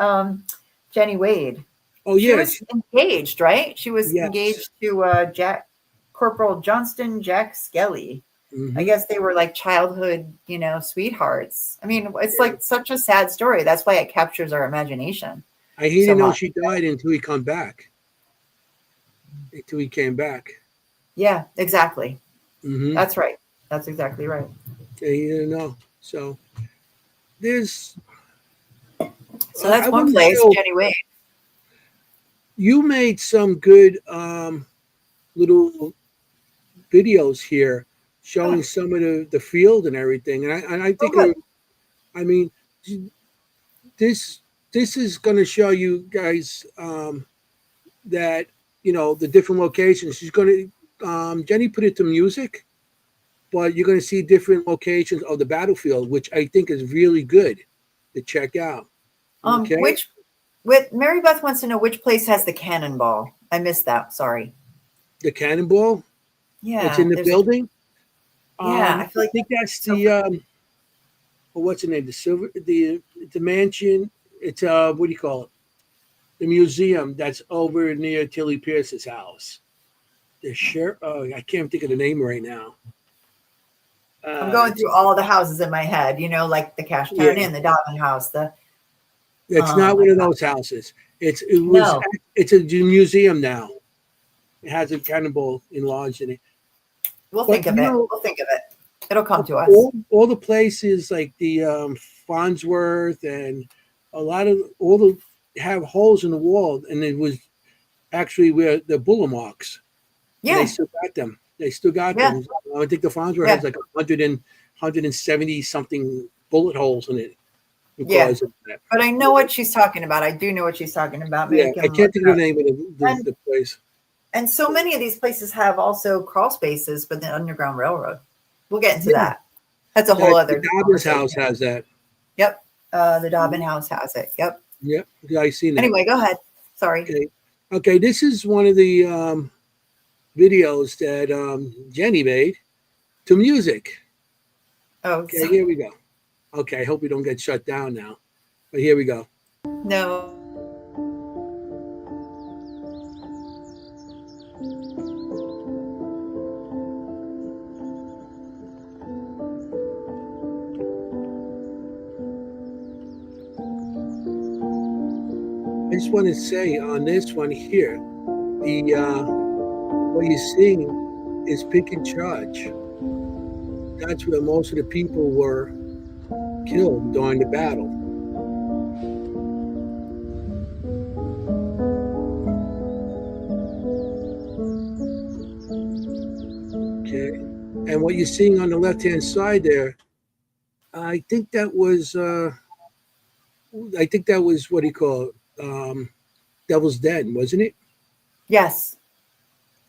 Jenny Wade. Oh She yeah, was engaged, right? She was yes. engaged to Jack Corporal Johnston Jack Skelly. I Hmm. guess they were like childhood, sweethearts. I mean, it's like such a sad story. That's why it captures our imagination He so didn't know much. she died until he come back. Until he came back. Yeah, exactly. Hmm. That's right. That's exactly right. He didn't know. So there's, So that's I one want to place, show Jenny Wade. you made some good little videos here showing Oh, some of the field and everything. And I oh think, good. I mean, this this is going to show you guys that the different locations. She's going to Jenny put it to music, but you're going to see different locations of the battlefield, which I think is really good to check out. Okay, Which with Mary Beth wants to know which place has the cannonball. I missed that. Sorry. the cannonball. It's in Yeah, the there's a building. yeah. I I feel like think that's so. the what's the name? The mansion. It's what do you call it? The museum that's over near Tilly Pierce's house. The sheriff. Oh, I can't think of the name right now. I'm going It's, through all the houses in my head. Like the Cashtown yeah, Inn, the Dobbin House. The it's oh not my one of god. those houses. It was. No, It's a museum now. It has a cannonball enlarged in it. we'll But think of it. We'll think of it. It'll come to us. all the places like the Farnsworth and a lot of all the have holes in the wall, and it was actually where the bullet marks, and they Yeah, still got them. They still got yeah, them. I think the Farnsworth yeah, has like 170 something bullet holes in it yeah. because of that. But I know what she's talking about. I do know what she's talking about. Maybe Yeah, we I can look can't think it of up. the name of And the place. and so many of these places have also crawl spaces for the Underground Railroad. We'll get into Yeah, that. That's a whole that the other Dobbins house conversation. has that. Yep. The Dobbin House has it. Yep. Yep, yeah, I seen that. Anyway, go ahead. Sorry. Okay, okay. This is one of the videos that Jenny made to music. Oh, Okay, here we go. Okay, I hope we don't get shut down now, but here we go. no. I just want to say on this one here, the what you're seeing is Pick and Charge. That's where most of the people were killed during the battle. And what you're seeing on the left hand side there, I think that was what do you call it? Devil's Den, wasn't it? Yes.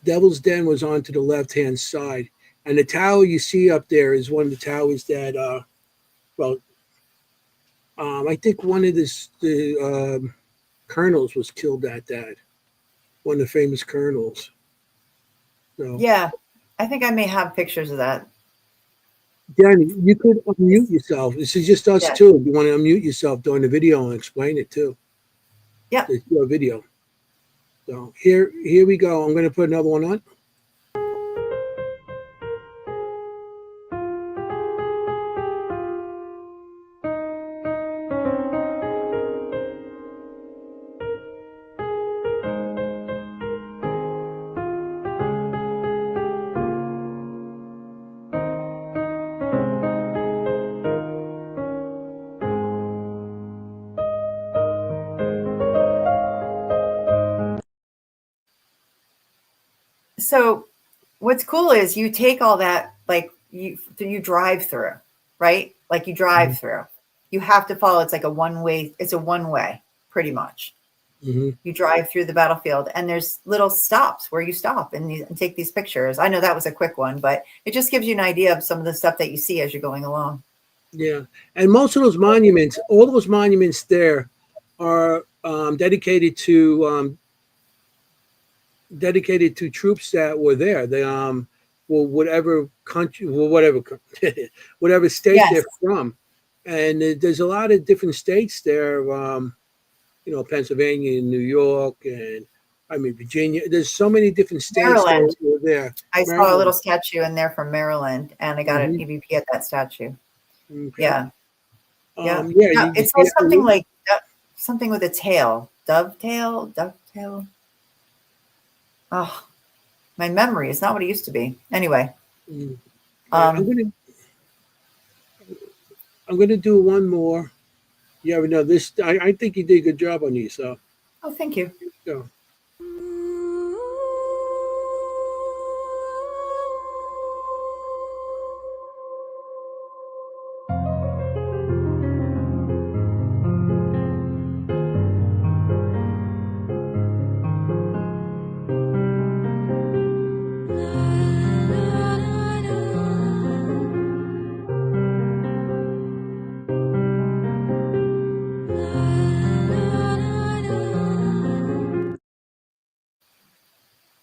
Devil's Den was on to the left hand side, and the tower you see up there is one of the towers that well, I think one of the colonels was killed at that. One of the famous colonels. So, Yeah. I think I may have pictures of that. Danny, you could unmute yourself. This is just us Yeah. too. If you want to unmute yourself during the video and explain it too. Yeah. It's your video. So here we go. I'm going to put another one on. So what's cool is you take all that, like you drive through, right? Like you drive through. You have to follow. It's like a one-way. It's a one-way, pretty much. Mm-hmm. You drive through the battlefield, and there's little stops where you stop and take these pictures. I know that was a quick one, but it just gives you an idea of some of the stuff that you see as you're going along. Yeah, and most of those monuments, all those monuments there, are dedicated to troops that were there. They well, whatever country, well, whatever state Yes. they're from, and there's a lot of different states there. Pennsylvania and New York, and I mean Virginia. There's so many different states that were there. I Maryland. saw a little statue in there from Maryland, and I got an EVP at that statue. Okay. Yeah. Yeah. It says something like something with a tail, dovetail. Oh, my memory is not what it used to be. Anyway, I'm gonna do one more. Yeah, no, this I think you did a good job on these. So. Oh, thank you. Yeah.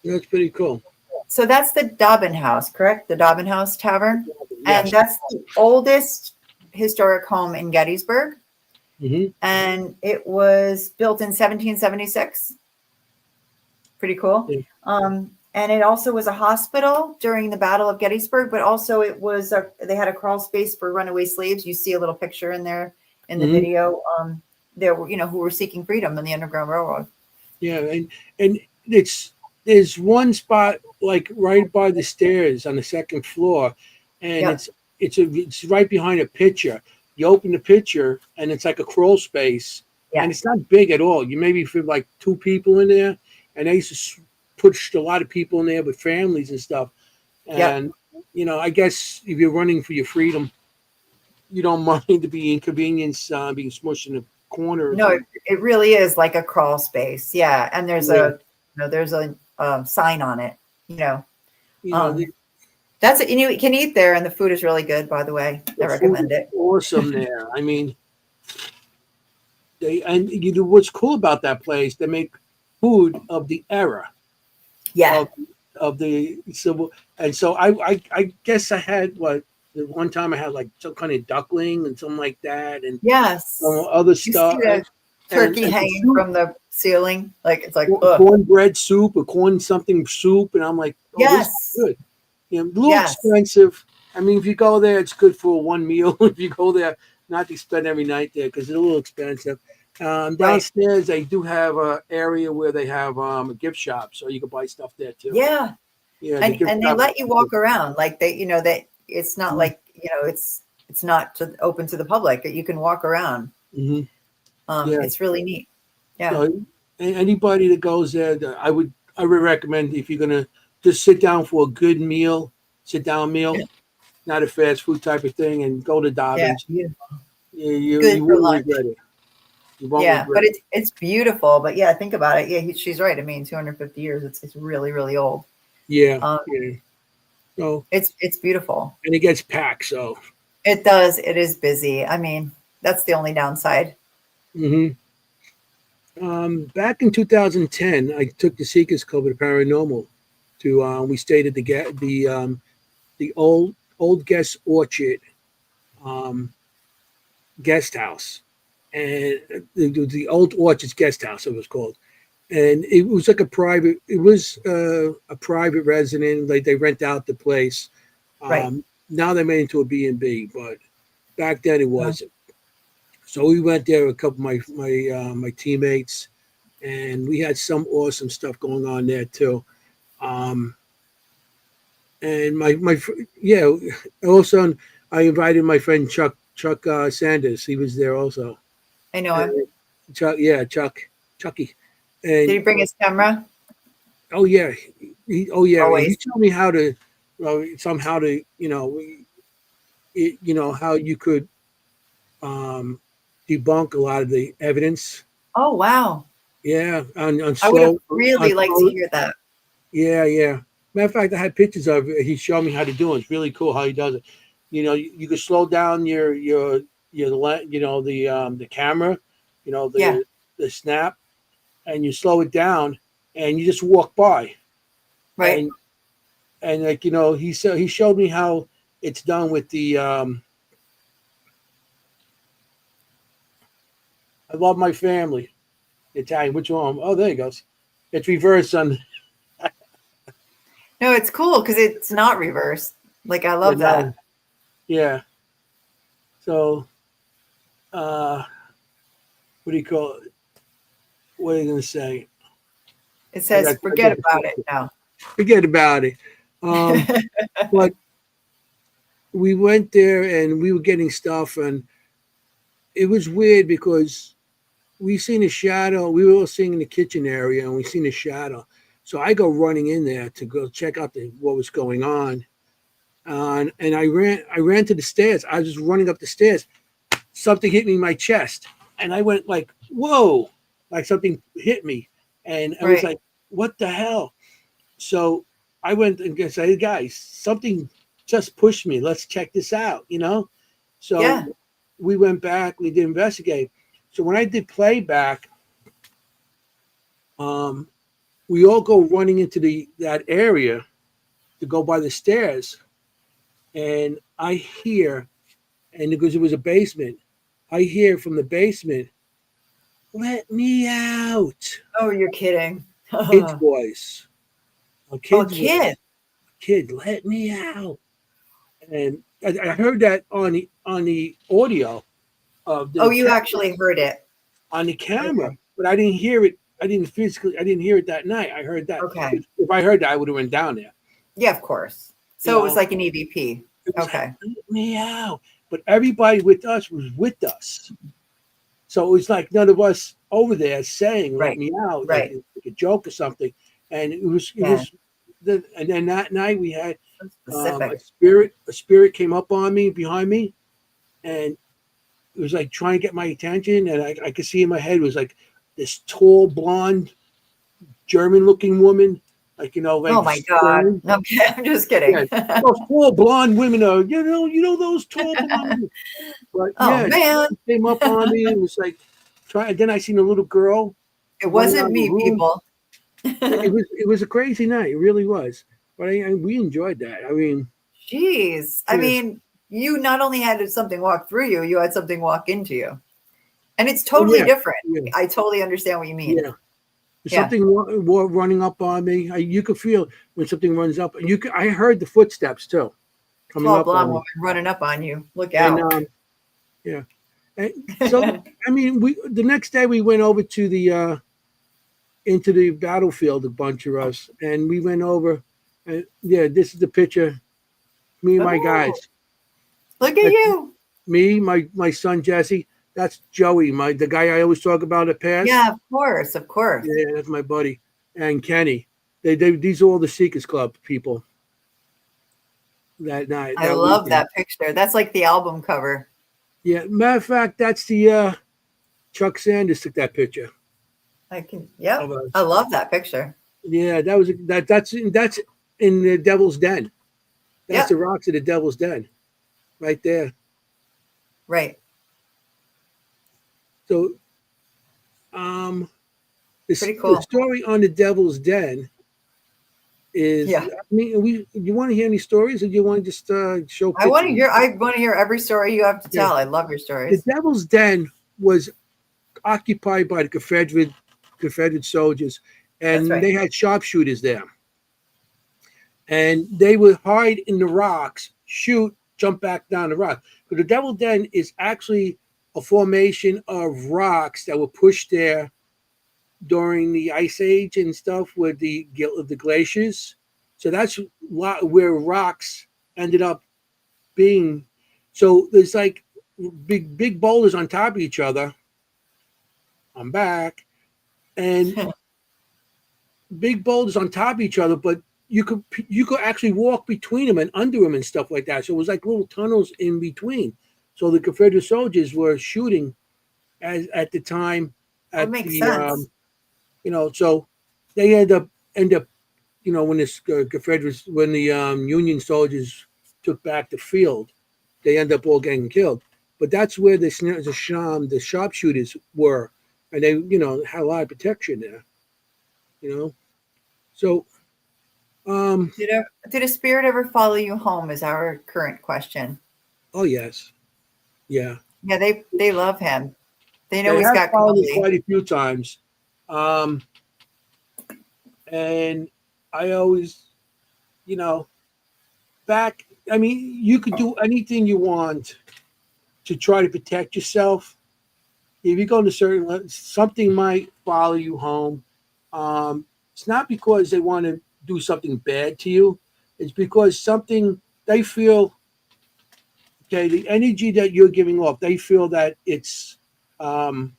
That's pretty cool. So that's the Dobbin House, correct? The Dobbin House Tavern? Yes. And that's the oldest historic home in Gettysburg. Mm-hmm. And it was built in 1776. Pretty cool. Yeah. And it also was a hospital during the Battle of Gettysburg, but also it was they had a crawl space for runaway slaves. You see a little picture in there in the video. There were, who were seeking freedom in the Underground Railroad. Yeah, and there's one spot like right by the stairs on the second floor, and it's right behind a picture. You open the picture, and it's like a crawl space, and it's not big at all. You maybe fit like 2 people in there, and they used to push a lot of people in there with families and stuff. And I guess if you're running for your freedom, you don't mind to be inconvenienced, being smushed in a corner. No, it really is like a crawl space. Yeah, and there's there's a sign on it. That's it. You can eat there, and the food is really good. By the way, I recommend it. Awesome there. I mean, what's cool about that place? They make food of the era. Yeah. Of the civil, and so I guess I had one time I had like some kind of duckling and something like that, and other stuff. Turkey hanging from the ceiling, like it's like cornbread soup or corn something soup, and I'm like, this is good. A little expensive. I mean, if you go there, it's good for one meal. If you go there, not to spend every night there because it's a little expensive. Downstairs, they do have an area where they have a gift shop, so you can buy stuff there too. Yeah. And they let you walk around, like that it's not like it's not open to the public. You can walk around. It's really neat. Yeah. So anybody that goes there, I would recommend if you're gonna just sit down for a good meal sit down meal, not a fast food type of thing, and go to Yeah, Dobbins. beautiful. You Good for won't lunch. regret it. You won't Yeah, regret but it. it's beautiful. But yeah, think about it. Yeah, she's right. I mean, 250 years. It's really really old. Yeah, Um, yeah. So it's beautiful. and it gets packed. So. It does. It is busy. I mean, that's the only downside. hmm Back in 2010, I took the Seekers Club at Paranormal to. We stayed at the old guest orchard um, guest house, and the old orchards guest house it was called, and it was like a private. It was a private resident. Like they rent out the place. Right. Now they made it into a B&B, but back then it Uh, wasn't. So we went there with a couple of my teammates, and we had some awesome stuff going on there too. Um, and yeah, also I invited my friend Chuck Sanders. He was there also. I know him. And Chucky, Did he and bring his camera? oh yeah, he Always. showed me how to somehow to how you could um, debunk a lot of the evidence. Oh wow. Yeah, on I would have slow really on liked to slow. hear that. Yeah, yeah. Matter of fact, I had pictures of it. He showed me how to do it. It's really cool how he does it. You could slow down the camera, Yeah. the snap, and you slow it down, and you just walk by, Right. and like he showed me how it's done with the. I love my family. Italian. Which one? Oh, there he goes. It's reverse on. No, it's cool because it's not reversed. Like I Yeah, love that. no, yeah. So, uh, what do you call it? What are you gonna say? It I says got forget about it distracted. now. Forget about it. Um, but we went there and we were getting stuff, and it was weird because we seen a shadow. We were all sitting in the kitchen area, and we seen a shadow. So I go running in there to go check out what was going on, and I ran to the stairs. I was just running up the stairs. Something hit me in my chest, and I went like, "Whoa!" Like something hit me, and I was Right. like, "What the hell?" So I went and said, "Hey guys, something just pushed me. Let's check this out." So Yeah. we went back. We did investigate. So when I did playback, um, we all go running into that area to go by the stairs, and I hear, and because it was a basement, I hear from the basement, "Let me out!" Oh, you're kidding. Kid's Oh, voice, a a kid's kid. voice, "Kid, let me out!" And I heard that on the audio of Oh, the you camera, actually heard it. on the camera, Okay. but I didn't hear it. I didn't hear it that night. I heard that. Okay. If I heard that, I would have went down there. Yeah, of course. You So it was know, like an EVP. it was like, Okay. "Let me out!" But everybody with us was with us, so it was like none of us over there saying "Let Right. me out" Right. like a joke or something. And it Yeah. was. And then that night we had So a specific. spirit came up on me behind me, and it was like trying to get my attention, and I could see in my head it was like this tall blonde German looking woman, like Oh like my God. stern. Okay. I'm just Yeah, kidding. those tall blonde women are those tall blonde women. But Oh yeah, man. she came up on me and was like trying. Then I seen a little girl It running out wasn't of the me, room. people. It was a crazy night. It really was. But we enjoyed that. I mean, Jeez. I yeah, mean, you not only had something walk through you, you had something walk into you. And it's oh totally yeah, different. yeah, I totally understand what you mean. yeah. Yeah. Something running up on me. You could feel when something runs up. I heard the footsteps too coming Tall up blonde on me. woman running up on you. Look And out. yeah. And so I mean, we the next day we went over to the into the battlefield, a bunch of us, and we went over. And yeah, this is the picture. Me and my Oh, guys. look at That's you. me, my son Jesse. That's Joey, the guy I always talk about at past. Yeah, of course. Of course. Yeah, that's my buddy. And Kenny. These are all the Seekers Club people. that night, I that love weekend. that picture. That's like the album cover. Yeah, matter of fact, that's the Chuck Sanders took that picture Yep. of I us. love that picture. Yeah, that's in the Devil's Den. That's the Yep. rocks of the Devil's Den, right there. Right. So, um, Pretty the cool. story on the Devil's Den is. Yeah. I mean, you want to hear any stories, or do you want to just show pictures? I want to hear every story you have to Okay, tell. I love your the stories. Devil's Den was occupied by the Confederate soldiers, That's and right. they had sharpshooters there, and they would hide in the rocks, shoot, jump back down the rock. But the Devil Den is actually a formation of rocks that were pushed there during the Ice Age and stuff with the glaciers. So that's where rocks ended up being. So there's like big boulders on top of each other. I'm back, and big boulders on top of each other, but you could actually walk between them and under them and stuff like that. So it was like little tunnels in between. So the Confederate soldiers were shooting as at the time Well, it at makes the sense. so they end up when this Confederates when the Union soldiers took back the field, they end up all getting killed. But that's where the sharpshooters were, and they had a lot of protection there. You know, so Did a spirit ever follow you home? Is our current question. oh yes, yeah, Yeah, they love him. They know they he's have got followed me company. quite a few times, um, and I always, you know, back. I mean, you could do anything you want to try to protect yourself. If you go to certain, something might follow you home. It's not because they want to do something bad to you. It's because something they feel. Okay, the energy that you're giving off, they feel that it's um,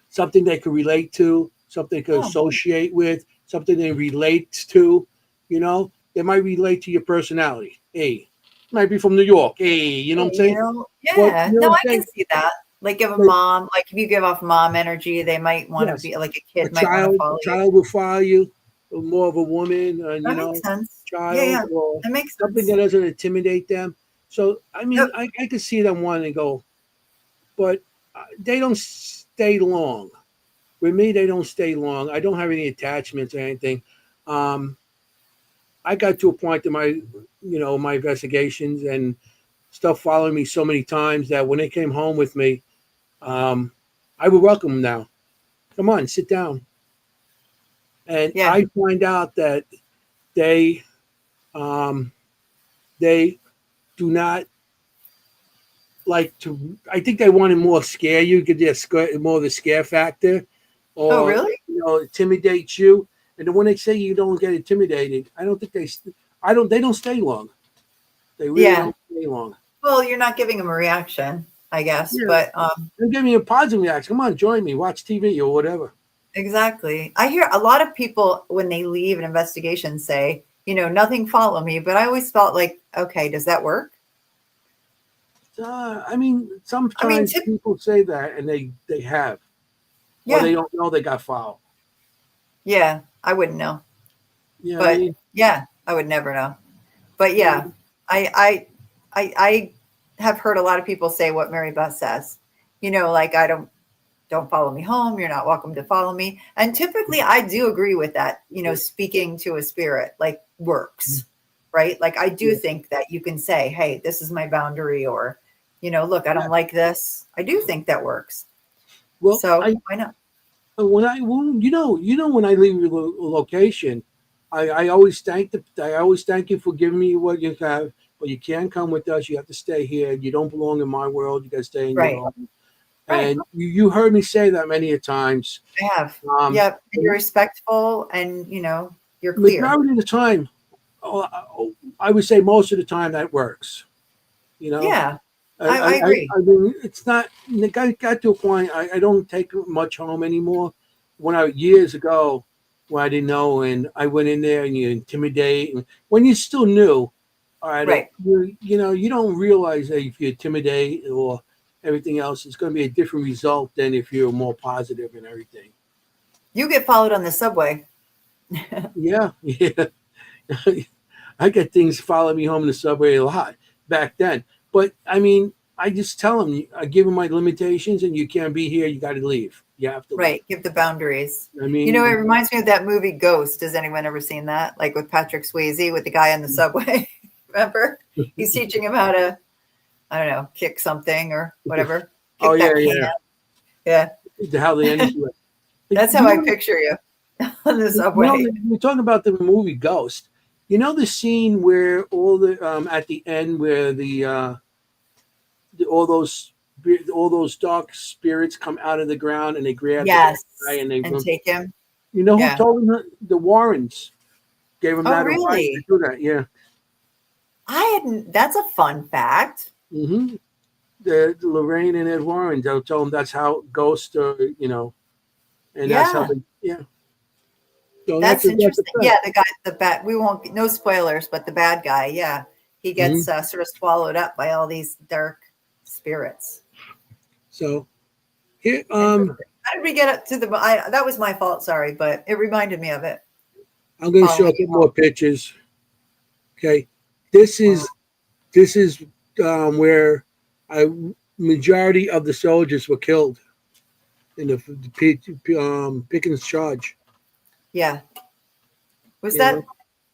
something they could relate to, something they could Oh, associate with, something they relate to. They might relate to your personality. Hey, might be from New York. Hey, you know what I'm saying? But yeah. you know No, what I'm I can saying? see that. Like if a But mom, like if you give off mom energy, they might want to yes, be like a a kid might want to child, follow you. child will follow you, or more of a woman, That makes sense. Yeah, child, yeah. or That makes something that sense. doesn't intimidate them. So, I Yep. mean, I could see them wanting to go, but they don't stay long. With me, they don't stay long. I don't have any attachments or anything. Um, I got to a point in my investigations and stuff following me so many times that when they came home with me, um, I would welcome them now. Come on, sit down. And Yeah. I find out that they um, they do not like to. I think they want to more scare you, get more of the scare factor, Oh, or really? intimidate you. And then when they say you don't get intimidated, I don't think I don't. They don't stay long. They really Yeah. don't stay long. Well, you're not giving them a reaction, I guess, Yeah, but they give me a positive reaction. Come on, join me, watch TV or whatever. exactly. I hear a lot of people when they leave an investigation say, nothing followed me, but I always felt like, okay, does that work? I mean, I mean, sometimes people say that, and they have, or yeah, they don't know they got fouled. yeah, I wouldn't know. You know what I But mean? yeah, I would never know. But Yeah. yeah, I have heard a lot of people say what Mary Beth says. Like I don't follow me home. You're not welcome to follow me. And typically I do agree with that, speaking to a spirit like works, right? Like I do Yeah. think that you can say, hey, this is my boundary, or, look, I Yeah. don't like this. I do think that works. Well, So why not? when I leave a location, I always thank you for giving me what you have, but you can't come with us. You have to stay here. You don't belong in my world. You got to stay in your Right. home. Right. And you heard me say that many a times. I have. Um, Yep. And you're respectful and, you're clear. Majority of the time, oh, I would say most of the time that works. You know, Yeah. I agree. I mean, it's not. It got to a point. I don't take much home anymore. When I years ago, when I didn't know, and I went in there and you intimidate, and when you still new, All right, Right. you don't realize that if you intimidate or everything else, it's going to be a different result than if you're more positive and everything. You get followed on the subway. Yeah, yeah. I get things follow me home in the subway a lot back then. But I mean, I just tell them, I give them my limitations, and you can't be here. You got to leave. You have to leave. Right. Give the boundaries. I You know, it mean, reminds me of that movie Ghost. Has anyone ever seen that? Like with Patrick Swayze with the guy on the subway. Remember? He's teaching him how to, I don't know, kick something or whatever. oh Kick yeah, that can. yeah. Yeah. How they end it. That's how I picture you on the subway. We're talking about the movie Ghost. You know the scene where all the at the end where all those dark spirits come out of the ground and they grab the Yes. guy and they And take him. you know who Yeah. told him the Warrens gave him Oh, that advice to really? do that. Yeah. I hadn't. That's a fun fact. Mm-hmm. The Lorraine and Ed Warren, they'll tell him that's how ghosts are, and that's how Yeah. they, yeah. So That's that's a interesting. fact. Yeah. The guy, the bad, we won't, no spoilers, but the bad guy. Yeah. He gets Mm-hmm. sort of swallowed up by all these dark spirits. So here, Interesting. How did we get up to the? That was my fault. Sorry, but it reminded me of it. I'm going to show a Following you couple more pictures. Okay, this home. is this is where a majority of the soldiers were killed in the Pickens charge. Yeah. Was You know, that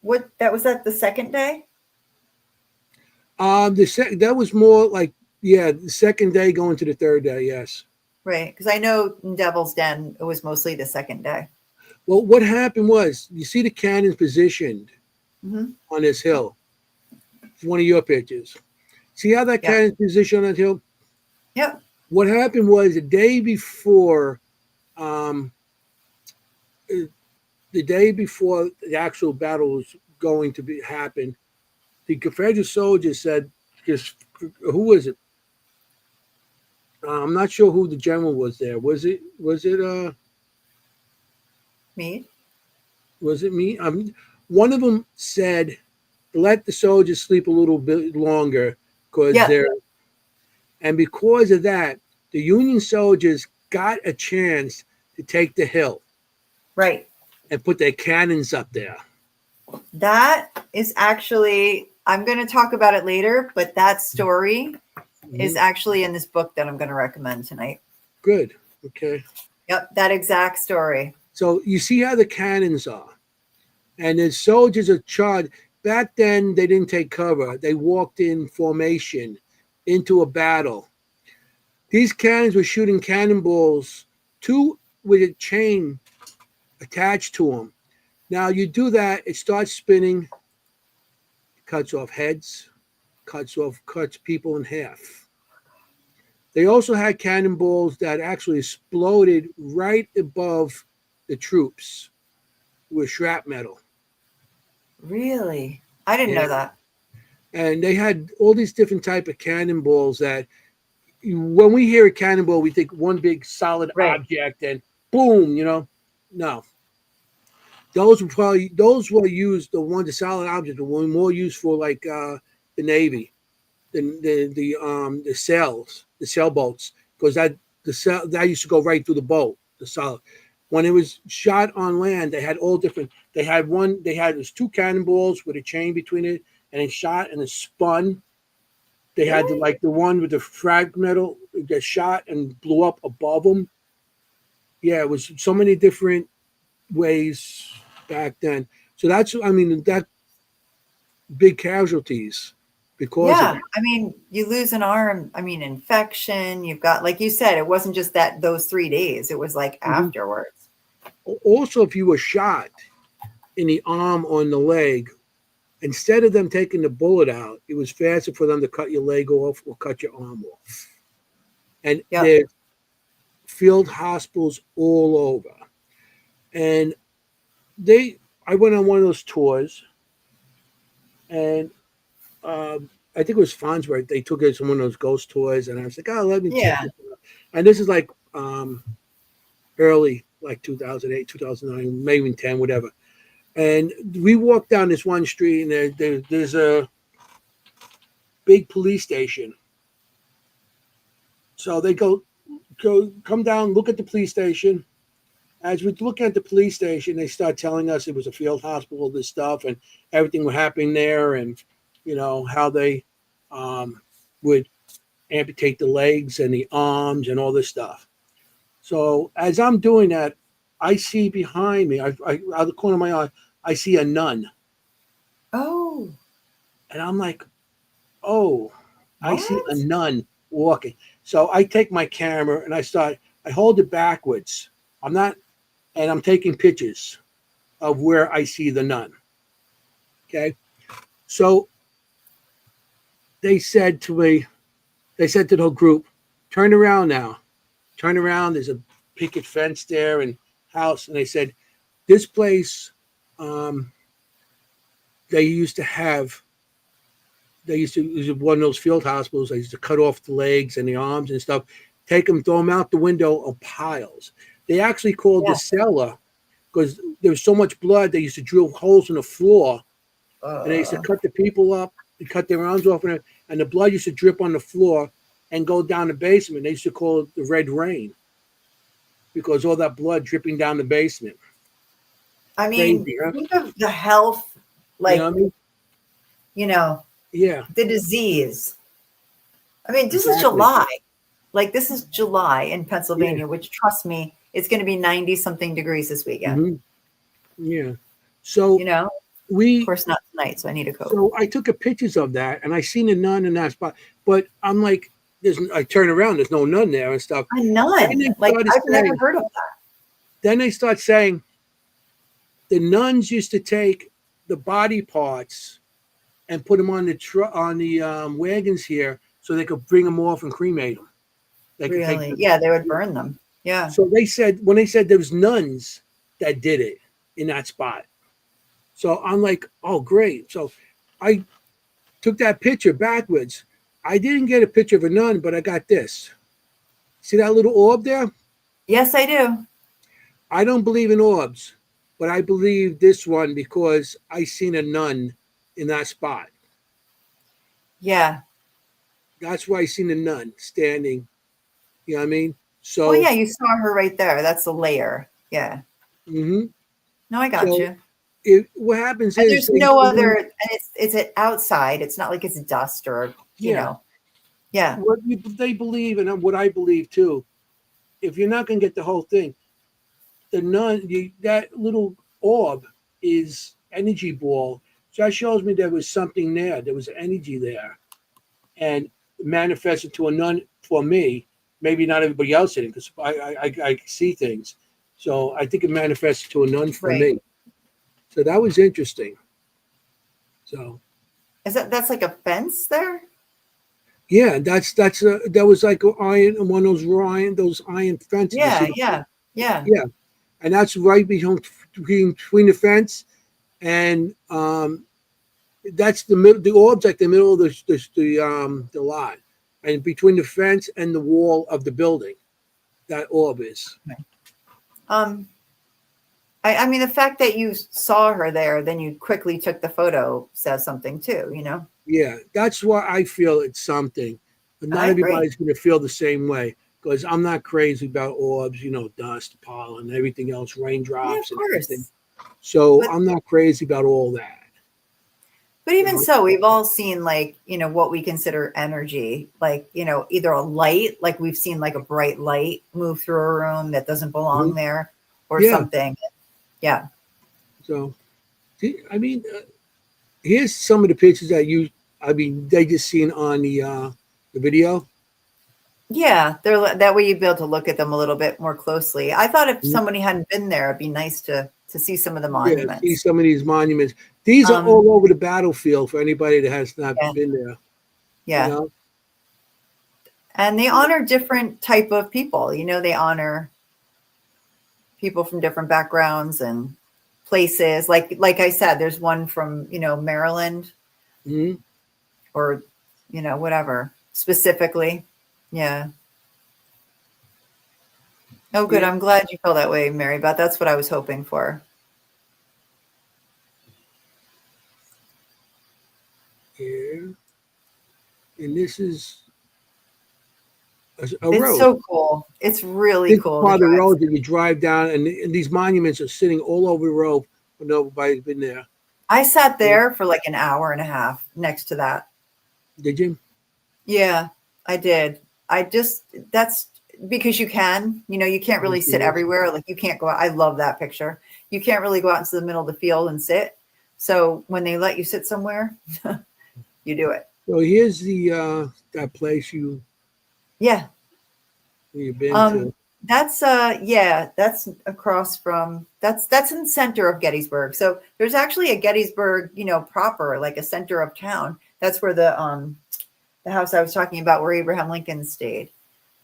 what? That was that the second day? that was more like the second day going to the third day. Yes. Right. Because I know in Devil's Den it was mostly the second day. Well, what happened was you see the cannons positioned Mm-hmm. on this hill. It's one of your pictures. See how that Yeah. cannon's positioned on that hill? Yep. What happened was the day before, um, the actual battle was going to happen, the Confederate soldiers said, because who was it? I'm not sure who the general was there. Me. Was it me? One of them said, let the soldiers sleep a little bit longer because Yeah. and because of that, the Union soldiers got a chance to take the hill Right. and put their cannons up there. That is actually. I'm going to talk about it later, but that story is actually in this book that I'm going to recommend tonight. Good. Okay. Yep. That exact story. So you see how the cannons are, and the soldiers are charged. Back then, they didn't take cover; they walked in formation into a battle. These cannons were shooting cannonballs, two with a chain attached to them. Now you do that, it starts spinning, cuts off heads, cuts people in half. They also had cannonballs that actually exploded right above the troops with shrapnel. Really? I didn't Yeah. know that. And they had all these different type of cannonballs that when we hear a cannonball, we think one big solid Right. object and boom, No. Those were used, the solid objects were more used for like the Navy, the sailboats, because that used to go right through the boat, the solid. When it was shot on land, they had all different. There's two cannonballs with a chain between it, and it shot and it spun. They had Really? the one with the frag metal that shot and blew up above them. Yeah, it was so many different ways back then. So that big casualties because of Yeah. that. I mean, you lose an arm. I mean, infection. You've got, like you said, it wasn't just those 3 days. It was like Mhm. afterwards. Also, if you were shot in the arm or in the leg, instead of them taking the bullet out, it was faster for them to cut your leg off or cut your arm off. And Yep. there's field hospitals all over. And I went on one of those tours, and I think it was Farnsworth. They took us on one of those ghost tours, and I was like, "Oh, let me check Yeah. this out." And this is like early, like 2008, 2009, maybe even 10, whatever. And we walked down this one street, and there's a big police station. So they come down, look at the police station. As we look at the police station, they start telling us it was a field hospital, this stuff, and everything was happening there, and how they would amputate the legs and the arms and all this stuff. So as I'm doing that, I see behind me, I out of the corner of my eye, I see a nun, Oh, and I'm like, oh, I see a what? nun walking. So I take my camera and I hold it backwards. I'm taking pictures of where I see the nun. Okay. So they said to the whole group, turn around now. Turn around. There's a picket fence there and house. And they said, this place, they used to have, it was one of those field hospitals. They used to cut off the legs and the arms and stuff, take them, throw them out the window of piles. They actually called the cellar, because there was so much blood, they used to drill holes in the floor, and they used to cut the people up and cut their arms off, and the blood used to drip on the floor and go down the basement. They used to call it the Red Rain, because all that blood dripping down the basement. I mean, Crazy, huh? think of the health, You know what I mean? Yeah, the disease. I mean, this is exactly. July. Like, this is July in Pennsylvania, which, trust me, it's going to be 90 something degrees this weekend. Mm-hmm. Yeah. So of course not tonight, so I need a coat. So I took a pictures of that, and I seen a nun in that spot. But I'm like, I turn around, there's no nun there and stuff. A nun? Like, I've never heard of that. Then they start saying the nuns used to take the body parts and put them on the wagons here, so they could bring them off and cremate them. Really? Yeah, they would burn them. Yeah. So when they said there was nuns that did it in that spot. So I'm like, oh, great. So I took that picture backwards. I didn't get a picture of a nun, but I got this. See that little orb there? Yes, I do. I don't believe in orbs, but I believe this one because I seen a nun in that spot. Yeah. That's why I seen a nun standing. You know what I mean? So, well, yeah, you saw her right there. That's the layer. Yeah. Mm-hmm. No, I got you. What happens and is there's no other, and it's outside. It's not like it's dust or you know. Yeah. What they believe, and what I believe too. If you're not going to get the whole thing, the nun, that little orb is energy ball. So that shows me there was something there. There was energy there, and manifested to a nun for me. Maybe not everybody else did it, because I see things. So I think it manifested to a nun for me. So that was interesting. So that's like a fence there? Yeah, that was like one of those iron fences. Yeah. And that's right between the fence and that's the orb's like the middle of the lot, and between the fence and the wall of the building, that orb is. I mean, the fact that you saw her there, then you quickly took the photo says something too, Yeah, that's why I feel it's something. But not everybody's going to feel the same way, because I'm not crazy about orbs, dust, pollen, everything else, raindrops, and everything. So I'm not crazy about all that. But even so, we've all seen what we consider energy, either a light, like we've seen like a bright light move through a room that doesn't belong there or something. Yeah. So, I mean, here's some of the pictures that they just seen on the video. Yeah, that way you'd be able to look at them a little bit more closely. I thought if somebody hadn't been there, it'd be nice to see some of the monuments. Yeah, see some of these monuments. These are all over the battlefield for anybody that has not been there. Yeah. And they honor different type of people. They honor people from different backgrounds and places. Like I said, there's one from, Maryland or, whatever specifically. Yeah. Oh, good. I'm glad you feel that way, Mary Beth. That's what I was hoping for. Yeah. and this is a It's road. so cool. It's really This is cool to part of the drive. road that you drive down, and these monuments are sitting all over the road, but nobody's been there. I sat there for like an hour and a half next to that. Did you? Yeah, I did. I just that's because you can, you can't really sit Yeah. everywhere. Like you can't go out. I love that picture. You can't really go out into the middle of the field and sit. So when they let you sit somewhere, you do it. So here's the that place Yeah. you've been Um to. yeah, that's across from that's in the center of Gettysburg. So there's actually a Gettysburg, proper, like a center of town. That's where the house I was talking about where Abraham Lincoln stayed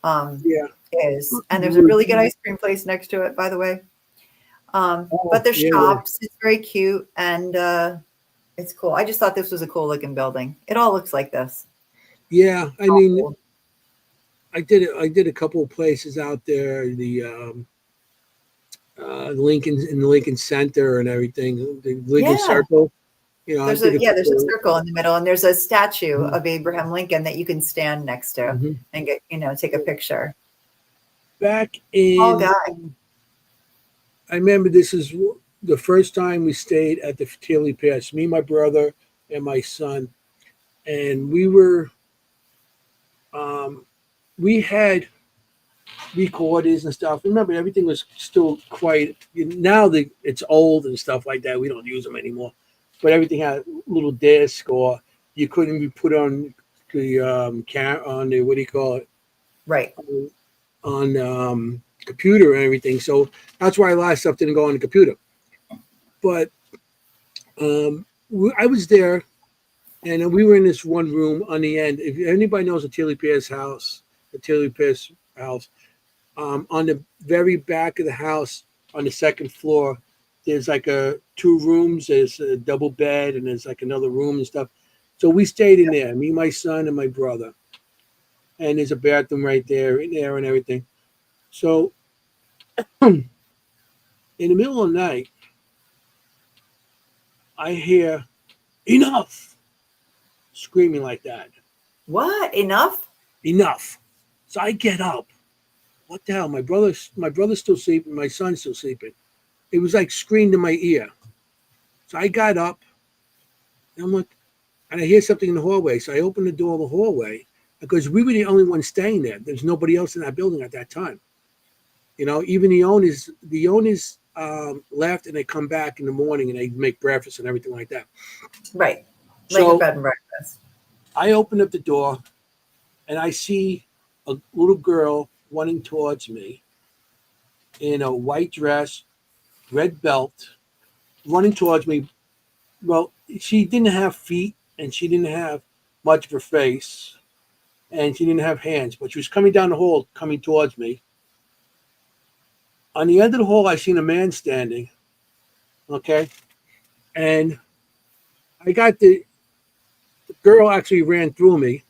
Yeah. is. And there's a really good ice cream place next to it, by the way. Oh, But there's yeah, yeah. shops. It's very cute and it's cool. I just thought this was a cool looking building. It all looks like this. Yeah, I All mean, cool. I did a couple of places out there, the Lincoln in the Lincoln Center and everything, the Lincoln Yeah. Circle. I did a There's a couple. circle in the middle and there's a statue Mhm, of Abraham Lincoln that you can stand next to mhm. and get, take a picture. Back Tall in, guy. I remember this is the first time we stayed at the Tilly Pass. Me, my brother, and my son, and um, we had recorders and stuff. Remember, everything was still quite. Now that it's old and stuff like that, we don't use them anymore. But everything had a little disc, or you couldn't be put on the on the what do you call it, Right. on computer and everything. So that's why a lot of stuff didn't go on the computer. But I was there, and we were in this one room on the end. If anybody knows the Tilly Pierce house, the Tilly Pierce house, on the very back of the house, on the second floor, there's like a two rooms. There's a double bed, and there's like another room and stuff. So we stayed in there, me, my son, and my brother. And there's a bathroom right there, in there, and everything. So in the middle of the night, I hear enough screaming like that. What? Enough? Enough. So I get up. What the hell? My brother's still sleeping. My son's still sleeping. It was like screamed in my ear. So I got up, and I'm like, and I hear something in the hallway. So I open the door of the hallway because we were the only ones staying there. There's nobody else in that building at that time. Even the owners left, and they come back in the morning and they make breakfast and everything like that. Right. Like a So bed and breakfast. I open up the door, and I see a little girl running towards me in a white dress, red belt, running towards me. Well, she didn't have feet, and she didn't have much of her face, and she didn't have hands, but she was coming down the hall, coming towards me. On the end of the hall, I seen a man standing. Okay, and I got the girl actually ran through me.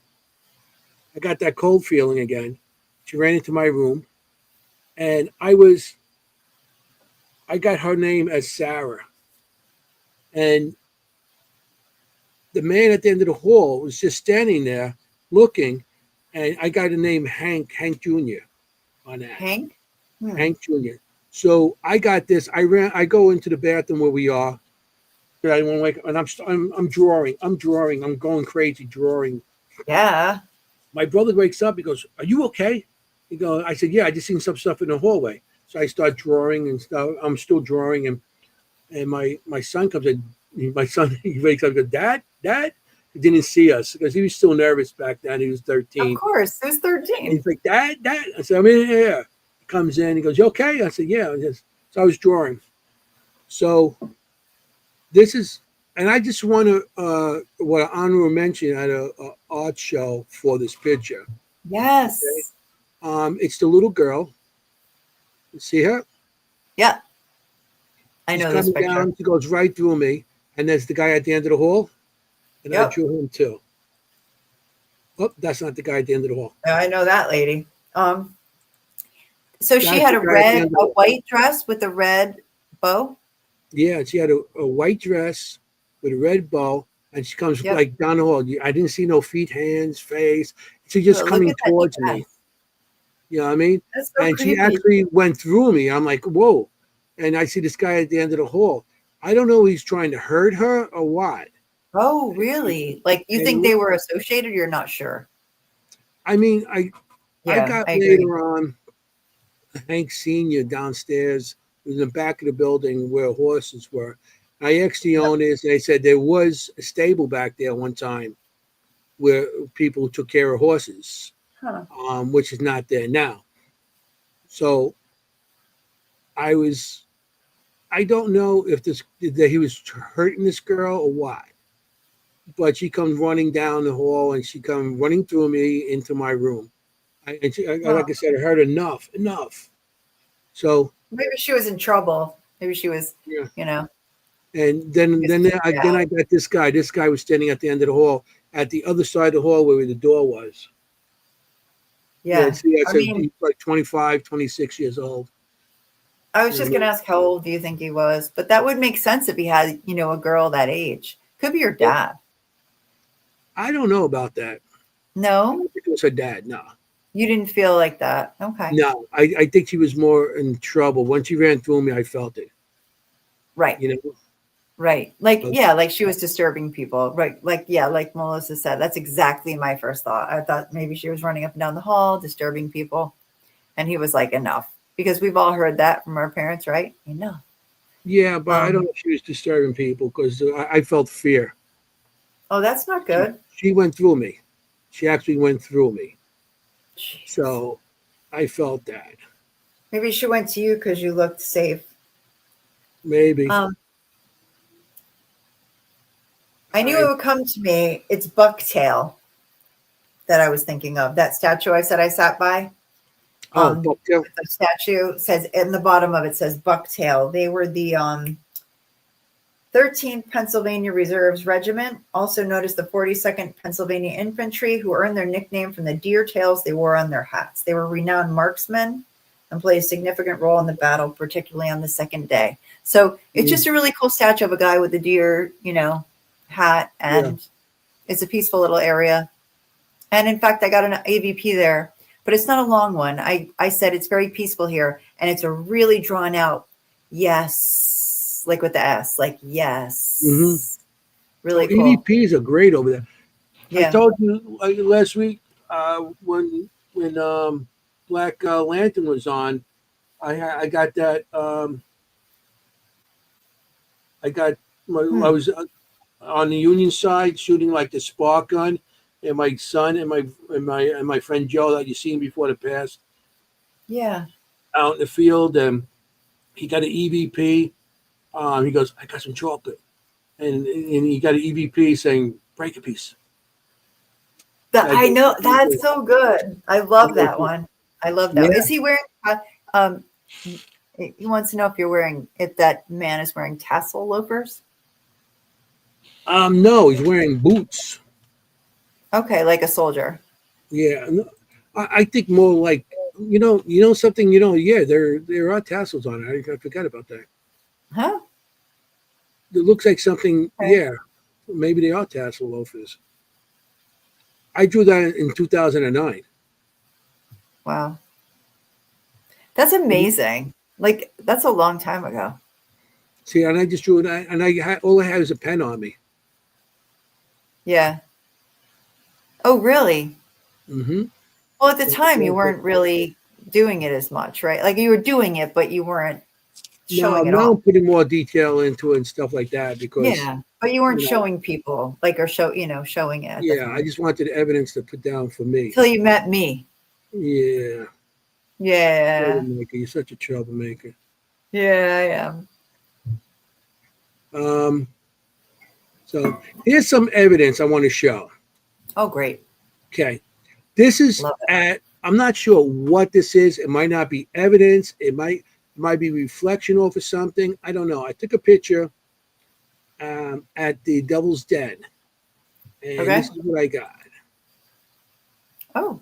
I got that cold feeling again. She ran into my room, and I got her name as Sarah, and the man at the end of the hall was just standing there looking, and I got a name Hank Jr. on that. Hank? Hmm. Hank Jr. So I got this. I go into the bathroom where we are. I want to wake up, and I'm drawing. I'm drawing. I'm going crazy drawing. Yeah. My brother wakes up. He goes, "Are you okay?" He goes. I said, "Yeah, I just seen some stuff in the hallway." So I start drawing and stuff. I'm still drawing, and my son comes in. My son he wakes up and goes, Dad. He didn't see us because he was still nervous back then. He was Of 13. course. Who's And 13? he's like, Dad. I said, I'm in here. He comes in. He goes, you okay? I said, yeah. So I was drawing. So this is, and I just want to, what Anu mentioned at a art show for this picture. Okay. Yes. It's the little girl. You see her? Yeah. I She's know this coming picture. down. She goes right through me. And there's the guy at the end of the hall. And I Yep. drew him too. Oh, that's not the guy at the end of the hall. I know that lady. So she That's had the guy at the end of the a hall. white dress with a red bow. Yeah, she had a white dress with a red bow, and she comes Yep. like down the hall. I didn't see no feet, hands, face. She's just Look coming at that towards me. dress. You know what I mean? That's so And she creepy. actually went through me. I'm like, whoa. And I see this guy at the end of the hall. I don't know if he's trying to hurt her or what. Oh, really? Like you And think they were associated? You're not sure. I mean, I Yeah, got I agree. later on Hank Senior downstairs. It was in the back of the building where horses were. I asked the Yep. owners. They said there was a stable back there one time where people took care of horses, Huh. which is not there now. So I was, I don't know if this that he was hurting this girl or what. But she comes running down the hall and she comes running through me into my room. Huh. Like I said, I heard enough, enough. So Maybe she was in trouble. Maybe she was, yeah. you know, And then I yeah. got this guy. This guy was standing at the end of the hall, at the other side of the hall where the door was. Yeah, Yeah. see, I I said mean, he's like 25, 26 years old. I was You know just what I gonna mean? ask how old do you think he was, but that would make sense if he had, a girl that age. Could be your Well, dad. I don't know about that. I No, don't think it was her dad. No, you didn't feel like that. Okay. no. I think she was more in trouble. Once she ran through me, I felt it. Right. You know, Right. Like, but yeah, like she was disturbing people. Right. Like, yeah, like Melissa said, that's exactly my first thought. I thought maybe she was running up and down the hall, disturbing people. And he was like, enough. Because we've all heard that from our parents, right? Enough. yeah, but I don't Um, know if she was disturbing people because I felt fear. oh, that's not She, good. she went through me. She actually went through me. Jeez. So I felt that. Maybe she went to you because you looked safe. Maybe. Um, I knew I it would come to me. It's Bucktail that I was thinking of. That statue I said I sat by. Oh, bucktail. The statue says in the bottom of it says Bucktail. They were the 13th Pennsylvania Reserves Regiment, also known as the 42nd Pennsylvania Infantry, who earned their nickname from the deer tails they wore on their hats. They were renowned marksmen and played a significant role in the battle, particularly on the second day. So it's Mm, just a really cool statue of a guy with a deer, hat, yeah. and it's a peaceful little area. And in fact, I got an AVP there, but it's not a long one. I said it's very peaceful here, and it's a really drawn out yes, like with the S, like Hmm. yes. Oh, Really cool. EVPs are great over there. I Yeah. told you last week when Black Lantern was on, I got that. I Hmm. was on the Union side shooting like the spark gun, and my son and my friend Joe that you seen before the past Yeah. out in the field, and he got an EVP. He goes, I got some chocolate, and he got an EVP saying break a piece. That I I go, know that's so good. I love that one. I love that. yeah. Is he wearing um he wants to know if that man is wearing tassel loafers? No, he's wearing boots. Okay, like a soldier. Yeah, no, I think more like something. Yeah, there are tassels on it. I forgot about that. Huh? It looks like something. Okay. Yeah, maybe they are tassel loafers. I drew that in 2009. Wow. That's amazing. Like that's a long time ago. See, and I just drew it, and all I had was a pen on me. Yeah. Oh, really? Mm-hmm. Well, at the time you weren't really doing it as much, right? Like you were doing it, but you weren't Now, showing it now off. I'm putting more detail into it and stuff like that because Yeah. But you weren't you know, showing people like or showing it at the yeah, I time. just wanted evidence to put down for me. Till you met me. Yeah, Yeah. troublemaker. You're such a troublemaker. Yeah, I am. Um, so here's some evidence I want to show. Oh, great. Okay, this is Love it. I'm not sure what this is. It might not be evidence. It might be reflection off of something. I don't know. I took a picture at the Devil's Den, and Okay. this is what I got. Oh,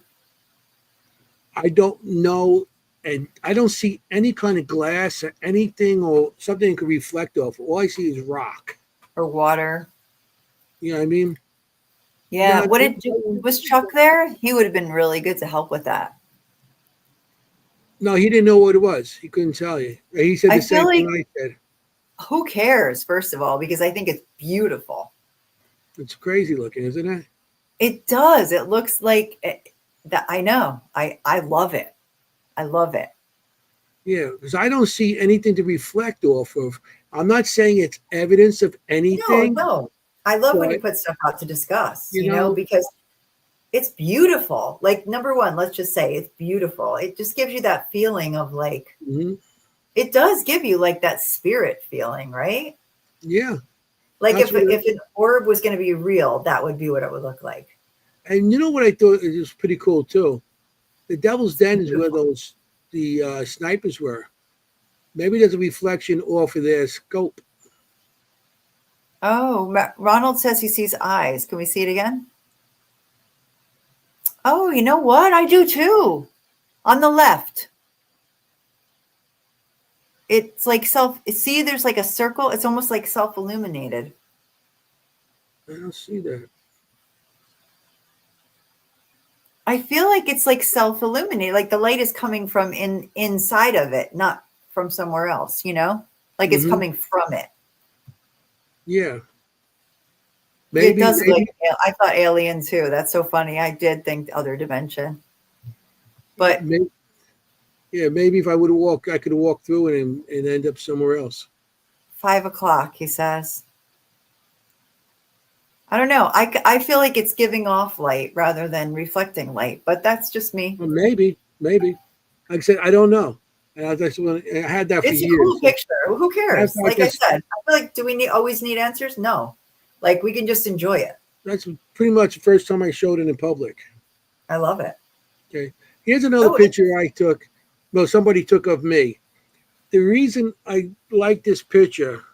I don't know, and I don't see any kind of glass or anything or something that could reflect off. All I see is rock. or water. You know what I mean? Yeah. Now, Was Chuck there? He would have been really good to help with that. no, he didn't know what it was. He couldn't tell you. He said the I feel same thing like I said. who cares, first of all, because I think it's beautiful. It's crazy looking, isn't it? It does. It looks like that. I know. I love it. I love it. Yeah, because I don't see anything to reflect off of. I'm not saying it's evidence of No, anything, no. I love when you but put stuff out to discuss, you know, because it's beautiful. Like, number one, let's just say it's beautiful. It just gives you that feeling of like, mhm, it does give you like that spirit feeling, right? yeah, Like that's what. if an orb was going to be real, that would be what it would look like. And you know what I thought it was pretty cool too. The Devil's It's Den is where beautiful. those the snipers were. Maybe there's a reflection off of their scope. Oh, Ronald says he sees eyes. Can we see it again? Oh, you know what? I do too. On the left. It's like see, there's like a circle. It's almost like self-illuminated. I don't see that. I feel like it's like self-illuminated. Like the light is coming from inside of it, not from somewhere else, Like it's Hmm. coming from it. Yeah, It maybe, does look like maybe, I thought alien too. That's so funny. I did think other dimension. But maybe yeah, maybe if I would have walked, I could have walked through it and end up somewhere else. 5 o'clock, he says. I don't know. I feel like it's giving off light rather than reflecting light, but that's just me. Well, maybe. Like I said, I don't know. And I had that for It's a cool years. So picture. Who cares? after I Like I just, said, I feel like, do we always need answers? No. Like we can just enjoy it. that's pretty much the first time I showed it in public. I love it. Okay. Here's another Oh, picture I took. Well, somebody took of me. The reason I like this picture,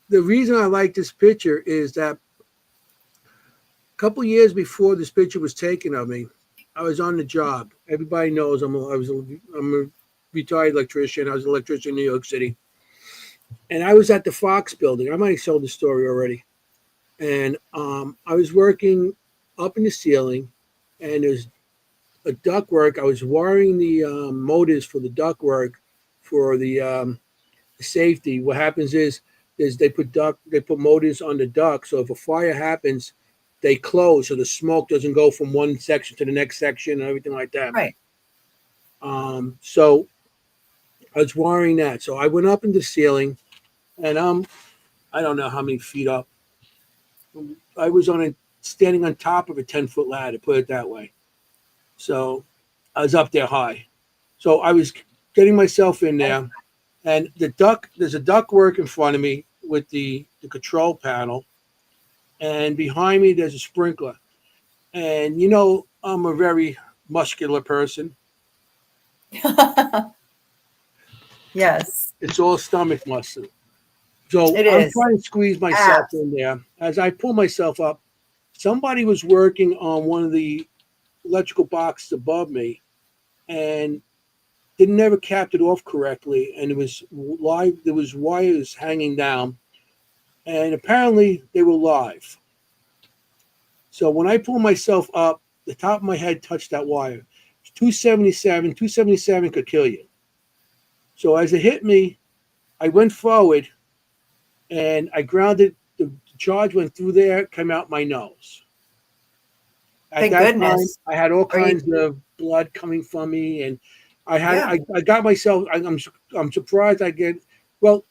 the reason I like this picture is that a couple years before this picture was taken of me, I was on the job. Everybody knows I'm a retired electrician. I was an electrician in New York City, and I was at the Fox building. I might have told the story already. And I was working up in the ceiling, and there's a ductwork. I was wiring the motors for the ductwork for the safety. What happens is they put motors on the duct, so if a fire happens, they close so the smoke doesn't go from one section to the next section and everything like that. right. So I was wiring that. So I went up in the ceiling, and I don't know how many feet up. I was standing on top of a 10-foot ladder, put it that way. So I was up there high. So I was getting myself in there, and there's a duct work in front of me with the control panel, and behind me there's a sprinkler. And I'm a very muscular person. Yes, It's all stomach muscle. So it I'm is. trying to squeeze myself Abs. in there. As I pull myself up, somebody was working on one of the electrical boxes above me and didn't never capped it off correctly, and it was live. There was wires hanging down, and apparently they were live. So when I pulled myself up, the top of my head touched that wire. It's 277. 277 could kill you. So as it hit me, I went forward and I grounded. The charge went through there, came out my nose. At Thank that time, goodness. I had all Are you? kinds of blood coming from me, and Yeah. I got myself. I'm surprised I get. Well,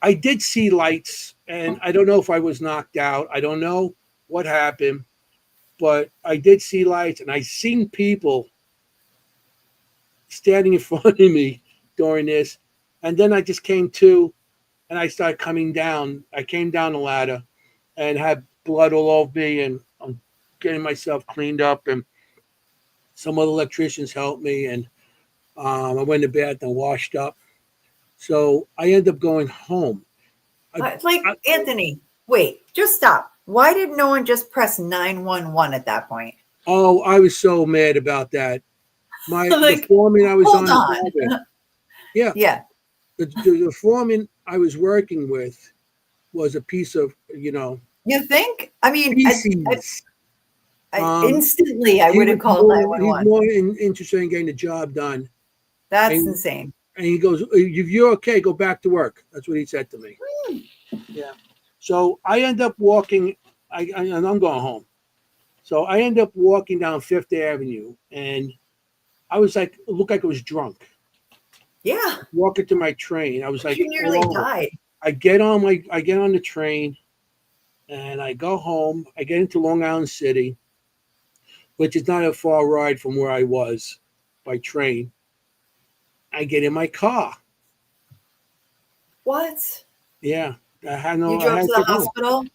I did see lights, and I don't know if I was knocked out. I don't know what happened, but I did see lights, and I seen people standing in front of me during this. And then I just came to, and I started coming down. I came down the ladder, and had blood all over me, and I'm getting myself cleaned up, and some other electricians helped me, and I went to bed and washed up. So I ended up going home. I, Like I, Anthony, wait, just stop. Why did no one just press 911 at that point? oh, I was so mad about that. The Like, foreman I was hold on the on. job with, yeah, Yeah. the foreman I was working with, was a piece of, You think? I mean, feces. instantly I He would was have called more, he's 911. more interested in getting the job done. That's And, insane. and he goes, if you're okay, go back to work. That's what he said to me. Yeah. So I end up walking, and I'm going home. So I end up walking down Fifth Avenue, and I was like, it looked like I was drunk. Yeah. Walking to my train, I was like, You nearly oh, died. I get on the train, and I go home. I get into Long Island City, which is not a far ride from where I was by train. I get in my car. What? Yeah, You I drove had to to the get home. hospital?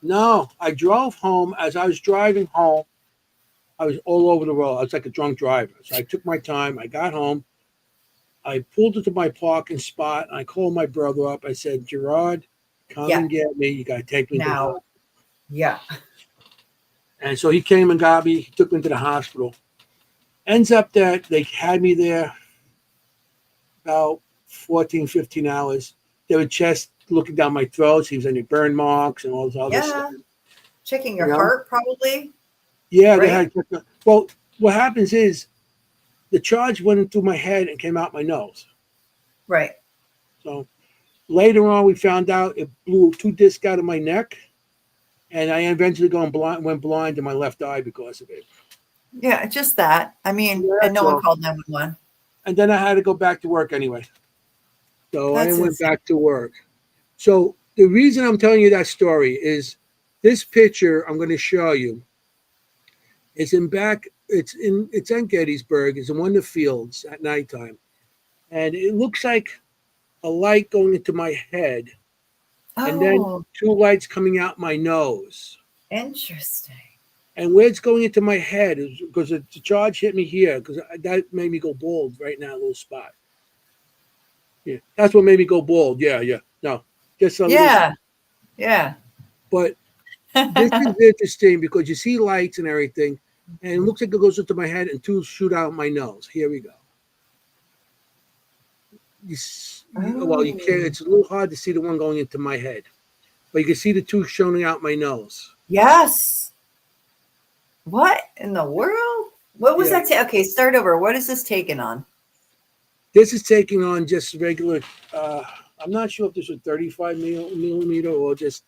No, I drove home. As I was driving home, I was all over the road. I was like a drunk driver. So I took my time. I got home. I pulled into my parking spot. And I called my brother up. I said, Gerard, come Yeah. and get me. You got to take me to the Now. hospital. Yeah. And so he came and got me. He took me to the hospital. Ends up that they had me there about 14, 15 hours. They were just looking down my throat. He was any burn marks and all this other stuff. Yeah. Checking You your know? heart, probably. Yeah, they Right? had. Well, what happens is the charge went through my head and came out my nose. Right. So later on, we found out it blew two discs out of my neck, and I eventually went blind in my left eye because of it. Yeah, just that. I mean, Yeah, and that's no one all. called 911. And then I had to go back to work anyway. So I That's went insane. back to work. So the reason I'm telling you that story is this picture I'm going to show you is in back. It's in Gettysburg. It's in one of the fields at nighttime, and it looks like a light going into my head, and then Oh, two lights coming out my nose. interesting. And where it's going into my head is because the charge hit me here because that made me go bald right now, a little spot. Yeah, that's what made me go bald. Yeah, yeah. No, just a little Yeah. spot. Yeah. But this is interesting because you see lights and everything, and it looks like it goes into my head and two shoot out my nose. Here we go. Well, you can't. Oh. It's a little hard to see the one going into my head, but you can see the two showing out my nose. Yes. What in the world? What was Yeah, that? Okay, start over. What is this taken on? this is taking on just regular. I'm not sure if this is 35 millimeter or just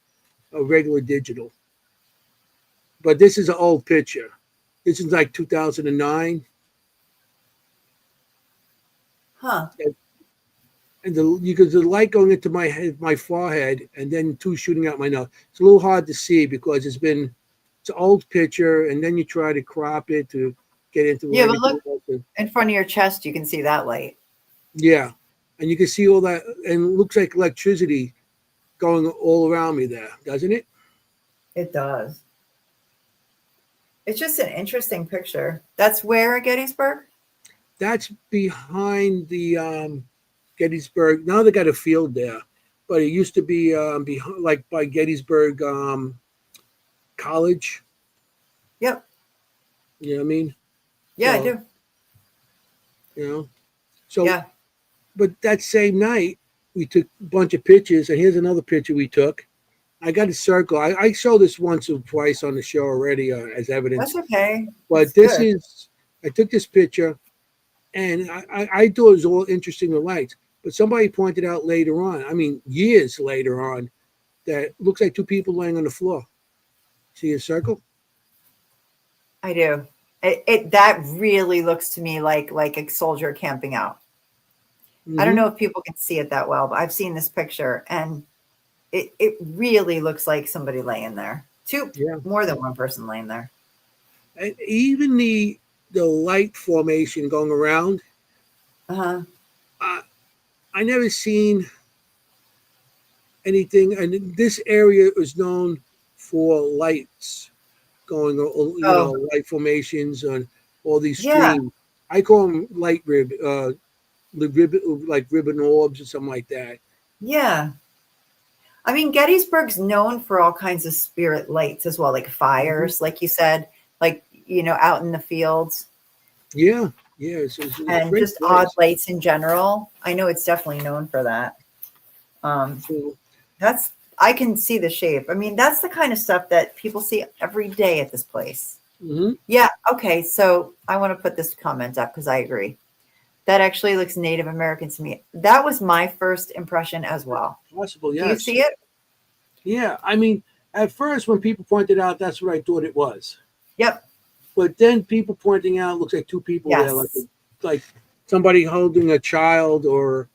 a regular digital, but this is an old picture. This is like 2009, Huh. and you get the light going into my head, my forehead, and then two shooting out my nose. It's a little hard to see because it's an old picture, and then you try to crop it to get into Yeah, but everything look else. in front of your chest. You can see that light. Yeah, and you can see all that, and it looks like electricity going all around me there, doesn't it? It does. It's just an interesting picture. That's where at Gettysburg? That's behind the Gettysburg. Now they got a field there, but it used to be behind, like by Gettysburg College. Yep. You know what I mean? Yeah, I So do. you know, so Yeah. but that same night we took a bunch of pictures, and here's another picture we took. I got a circle. I showed this once or twice on the show already as That's evidence, okay. but It's this good. is. I took this picture, and I thought it was all interesting with lights. But somebody pointed out later on, I mean, years later on, that looks like two people laying on the floor. See a circle? I do. It that really looks to me like a soldier camping out. I don't Mm-hmm. know if people can see it that well, but I've seen this picture and it really looks like somebody laying there. Two Yeah. more than one person laying there. And even the light formation going around, Uh-huh. uh, I never seen anything. And this area is known for lights going, Oh, light formations on all these yeah. streams. I call them like ribbon orbs or something like that. Yeah. I mean, Gettysburg's known for all kinds of spirit lights as well, like Mhm. fires, like you said, like, out in the fields Yeah, yeah, it's a and great just odd place. lights in general. I know it's definitely known for that. Um, So that's I can see the shape. I mean, that's the kind of stuff that people see every day at this place. Hmm. Yeah. Okay. So I want to put this comment up because I agree. That actually looks Native American to me. That was my first impression as well. Possible, Do you yes. see it? Yeah, I mean, at first when people pointed out, that's what I thought it was. Yep. But then people pointing out, looks like two people there, Yes. like somebody holding a child, or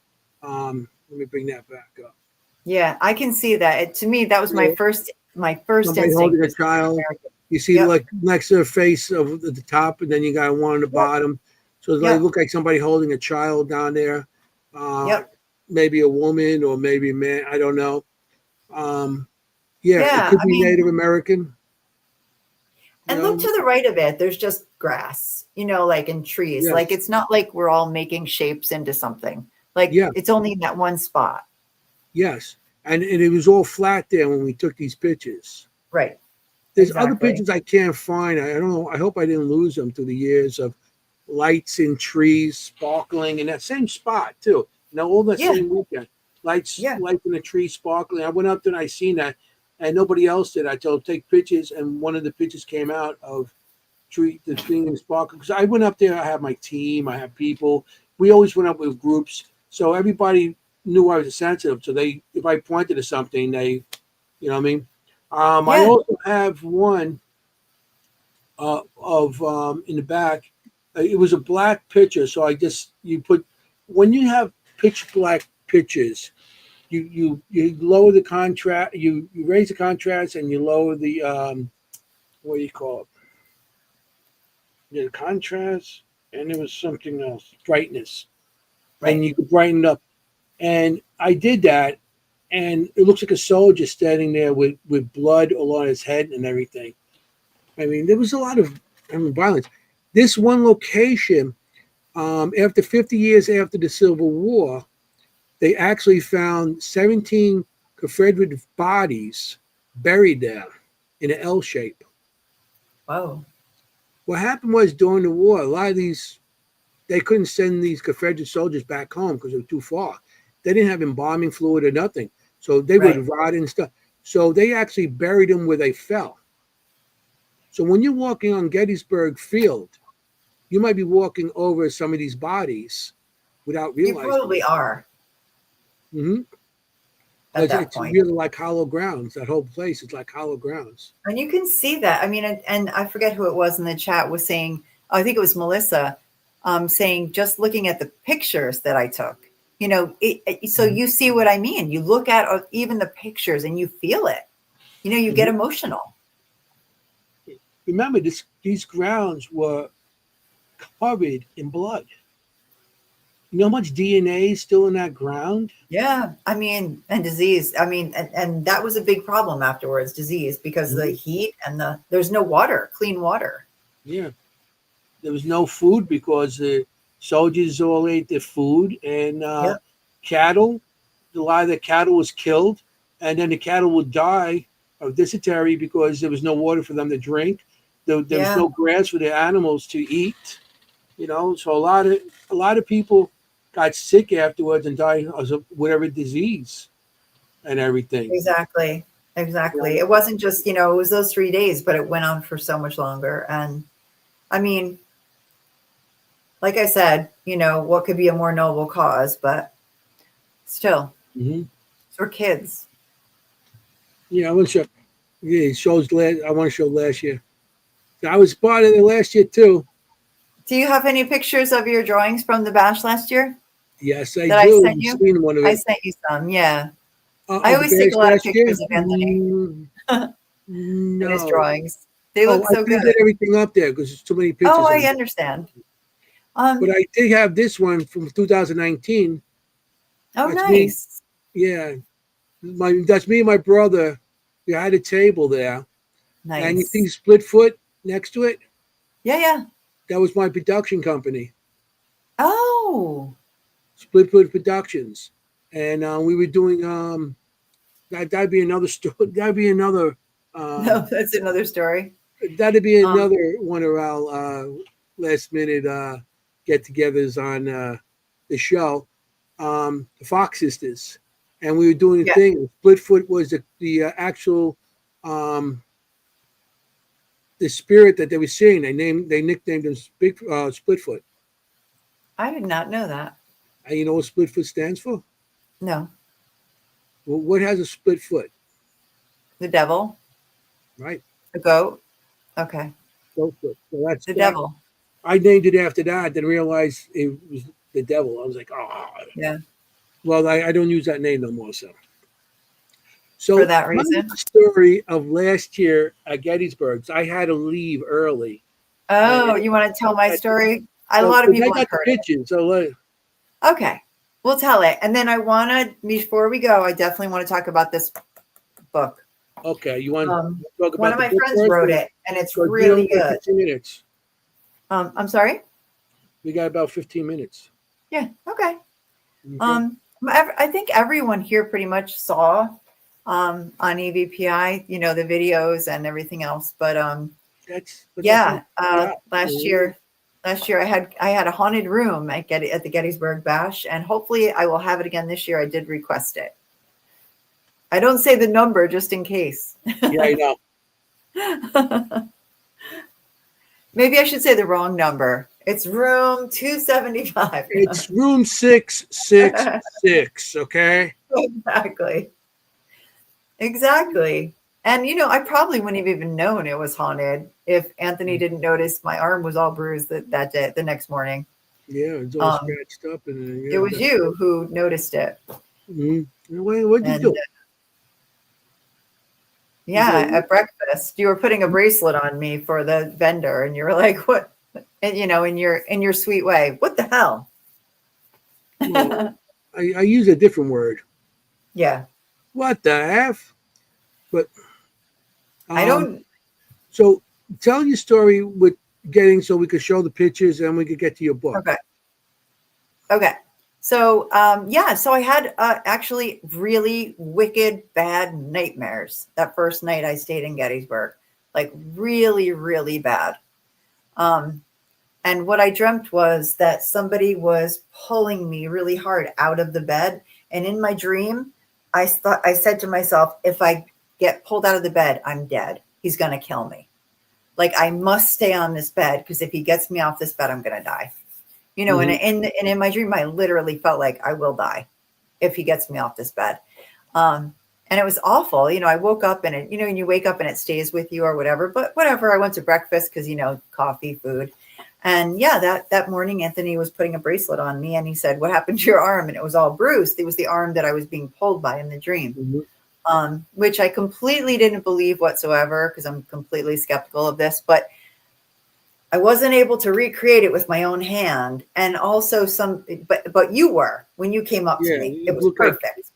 let me bring that back up. Yeah, I can see that. To me, that was Yeah, my first somebody instinct holding a was Native child. American. You see, Yep. like next to the face of at the top, and then you got one on the Yep. bottom. So it's like Yep. look like somebody holding a child down there. Uh, Yep. Maybe a woman or maybe a man. I don't know. Um, yeah, it Yeah. could I be mean, Native American. You and look know, to the right of it. There's just grass, like in trees. Like yes, it's not like we're all making shapes into something. Like yeah, it's only in that one spot. yes, and it was all flat there when we took these pictures. Right. There's other Exactly. pictures I can't find. I don't know. I hope I didn't lose them through the years of lights in trees sparkling in that same spot too. All that Yeah. same weekend. Yeah. Lights in the tree sparkling. I went up there and I seen that, and nobody else did. I told them, take pictures, and one of the pictures came out of the thing in sparkle. Because I went up there, I have my team, I have people. We always went up with groups, so everybody knew I was sensitive. So if I pointed to something, what I mean. I Yeah. also have one of in the back. It was a black picture, so I just you put when you have pitch black pictures, you lower the contrast, you raise the contrast, and you lower the what do you call it? The contrast, and there was something else, brightness, and Right. you could brighten it up. And I did that, and it looks like a soldier standing there with blood all on his head and everything. I mean, there was a lot of violence. This one location, after 50 years after the Civil War, they actually found 17 Confederate bodies buried there in an L shape. Whoa. What happened was during the war, a lot of these, they couldn't send these Confederate soldiers back home because they were too far. They didn't have embalming fluid or nothing. So they would Right. rot and stuff. So they actually buried them where they fell. So when you're walking on Gettysburg Field, you might be walking over some of these bodies without You realizing probably it. are Mm-hmm. at Because that it's point. really like hollow grounds. That whole place is like hollow grounds. And you can see that. I mean, and I forget who it was in the chat was saying, I think it was Melissa, saying just looking at the pictures that I took, so Mm-hmm. you see what I mean. You look at even the pictures and you feel it. You get Mm-hmm. emotional. Remember, these grounds were covered in blood. You know how much DNA is still in that ground? Yeah. I mean, and disease. I mean, and that was a big problem afterwards, disease, because the Mm-hmm. heat and there's no water, clean water. Yeah. There was no food because the soldiers all ate their food, and Yep. cattle, a lot of the cattle was killed, and then the cattle would die of dysentery because there was no water for them to drink. There was Yeah. no grass for the animals to eat. So a lot of people got sick afterwards and died of whatever disease and everything. Exactly. You Exactly. know, It wasn't just, it was those 3 days, but it went on for so much longer. And I mean, like I said, what could be a more noble cause, but still, hmm it's for kids. yeah, I want to show. Yeah, it shows last. I want to show last year. I was part of it last year too. Do you have any pictures of your drawings from the bash last year Yes, I that I do. sent You've you? seen one of I it. sent you some. Yeah. I Of the always take bears a lot of last year? pictures of Anthony and his No. drawings. They Oh, look I so couldn't good. get everything up there because there's too many Oh, pictures of I them. understand. But I did have this one from 2019. Oh, That's me. nice. Yeah, that's me and my brother. We had a table there, and you see Nice. Split Foot next to it. Yeah, yeah. That was my production company, Oh, Split Foot Productions, and we were doing that'd be another story. That'd be another no, um, that's another story. that'd be Um, another one of our last minute get-togethers on the show. The Fox sisters, and we were doing a Yeah. thing. Splitfoot was the actual the spirit that they were seeing. They nicknamed him Splitfoot. I did not know that. And you know what Splitfoot stands for? No. Well, what has a split foot? The devil, Right. the goat. Okay. Goat foot. So that's The that. devil. I named it after that. Then realized it was the devil. I was like, oh, Yeah. well, I don't use that name no more. For So that my reason. story of last year at Gettysburg, I had to leave early, Oh, and you want to tell my story? A so lot of because I people have got the heard it. pictures, so Okay. We'll tell it. And then I want to, before we go, I definitely want to talk about this book. okay, you want Um, to talk One about of the my book friends first, wrote it, and it's because we really only got good. 15 minutes. I'm sorry. We got about 15 minutes. Yeah. Okay. Okay. I think everyone here pretty much saw on EVPI, the videos and everything else. But That's yeah, last year I had a haunted room at the Gettysburg Bash, and hopefully I will have it again this year. I did request it. I don't say the number just in case. Yeah, I know. Maybe I should say the wrong number. It's room 275. It's room 666. Okay. Exactly. Exactly. And I probably wouldn't have even known it was haunted if Anthony didn't notice my arm was all bruised that day, the next morning. Yeah, it's all Um, scratched up, and it was you who noticed it. What'd you And do? You yeah, said, at breakfast, you were putting a bracelet on me for the vendor, and you were like, "What?" And in your sweet way, "What the hell?" well, I use a different word. Yeah, What the f? But I um, don't. so tell your story with getting so we could show the pictures and we could get to your book. Okay. Okay. So, yeah, so I had actually really wicked bad nightmares that first night I stayed in Gettysburg, like really, really bad. Um, and what I dreamt was that somebody was pulling me really hard out of the bed. And in my dream, I said to myself, if I get pulled out of the bed, I'm dead. He's going to kill me. Like I must stay on this bed because if he gets me off this bed, I'm going to die. And Hmm. in my dream, I literally felt like I will die if he gets me off this bed. And it was awful. I woke up and and you wake up and it stays with you or whatever, but whatever. I went to breakfast because, coffee, food. And yeah, that morning, Anthony was putting a bracelet on me and he said, "What happened to your arm?" And it was all bruised. It was the arm that I was being pulled by in the dream, Hmm. which I completely didn't believe whatsoever because I'm completely skeptical of this, but I wasn't able to recreate it with my own hand. And also but you were, when you came up to Yeah, me, it you was look like, perfect.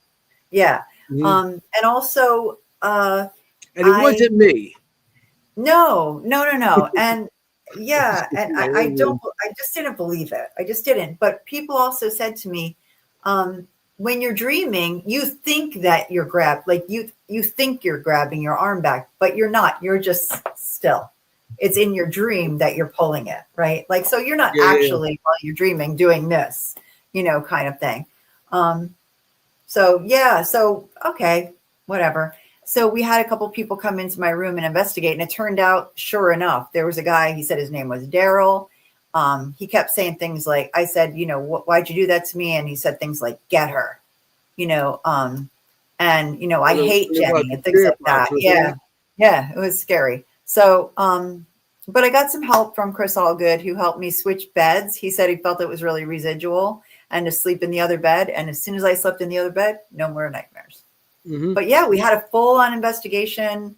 Yeah. mhm. And also, And it I, wasn't me. no, no, no, no. And yeah, and Yeah, it wasn't me. I just didn't believe it. I just didn't. But people also said to me, when you're dreaming, you think that you're like you think you're grabbing your arm back, but you're not. You're just still. It's in your dream that you're pulling it, right? Like, so you're not Yeah, yeah, yeah. actually while you're dreaming doing this, kind of thing. Um, so yeah, so okay, whatever. So we had a couple people come into my room and investigate, and it turned out, sure enough, there was a guy. He said his name was Daryl. He kept saying things like, I said, why'd you do that to me? And he said things like, get her, you know, um, and I hate What about Jennie the and things spirit like box? that. Was Yeah, there? yeah, it was scary. So, but I got some help from Chris Allgood, who helped me switch beds. He said he felt it was really residual and to sleep in the other bed. And as soon as I slept in the other bed, no more nightmares. Hmm. But yeah, we had a full on investigation,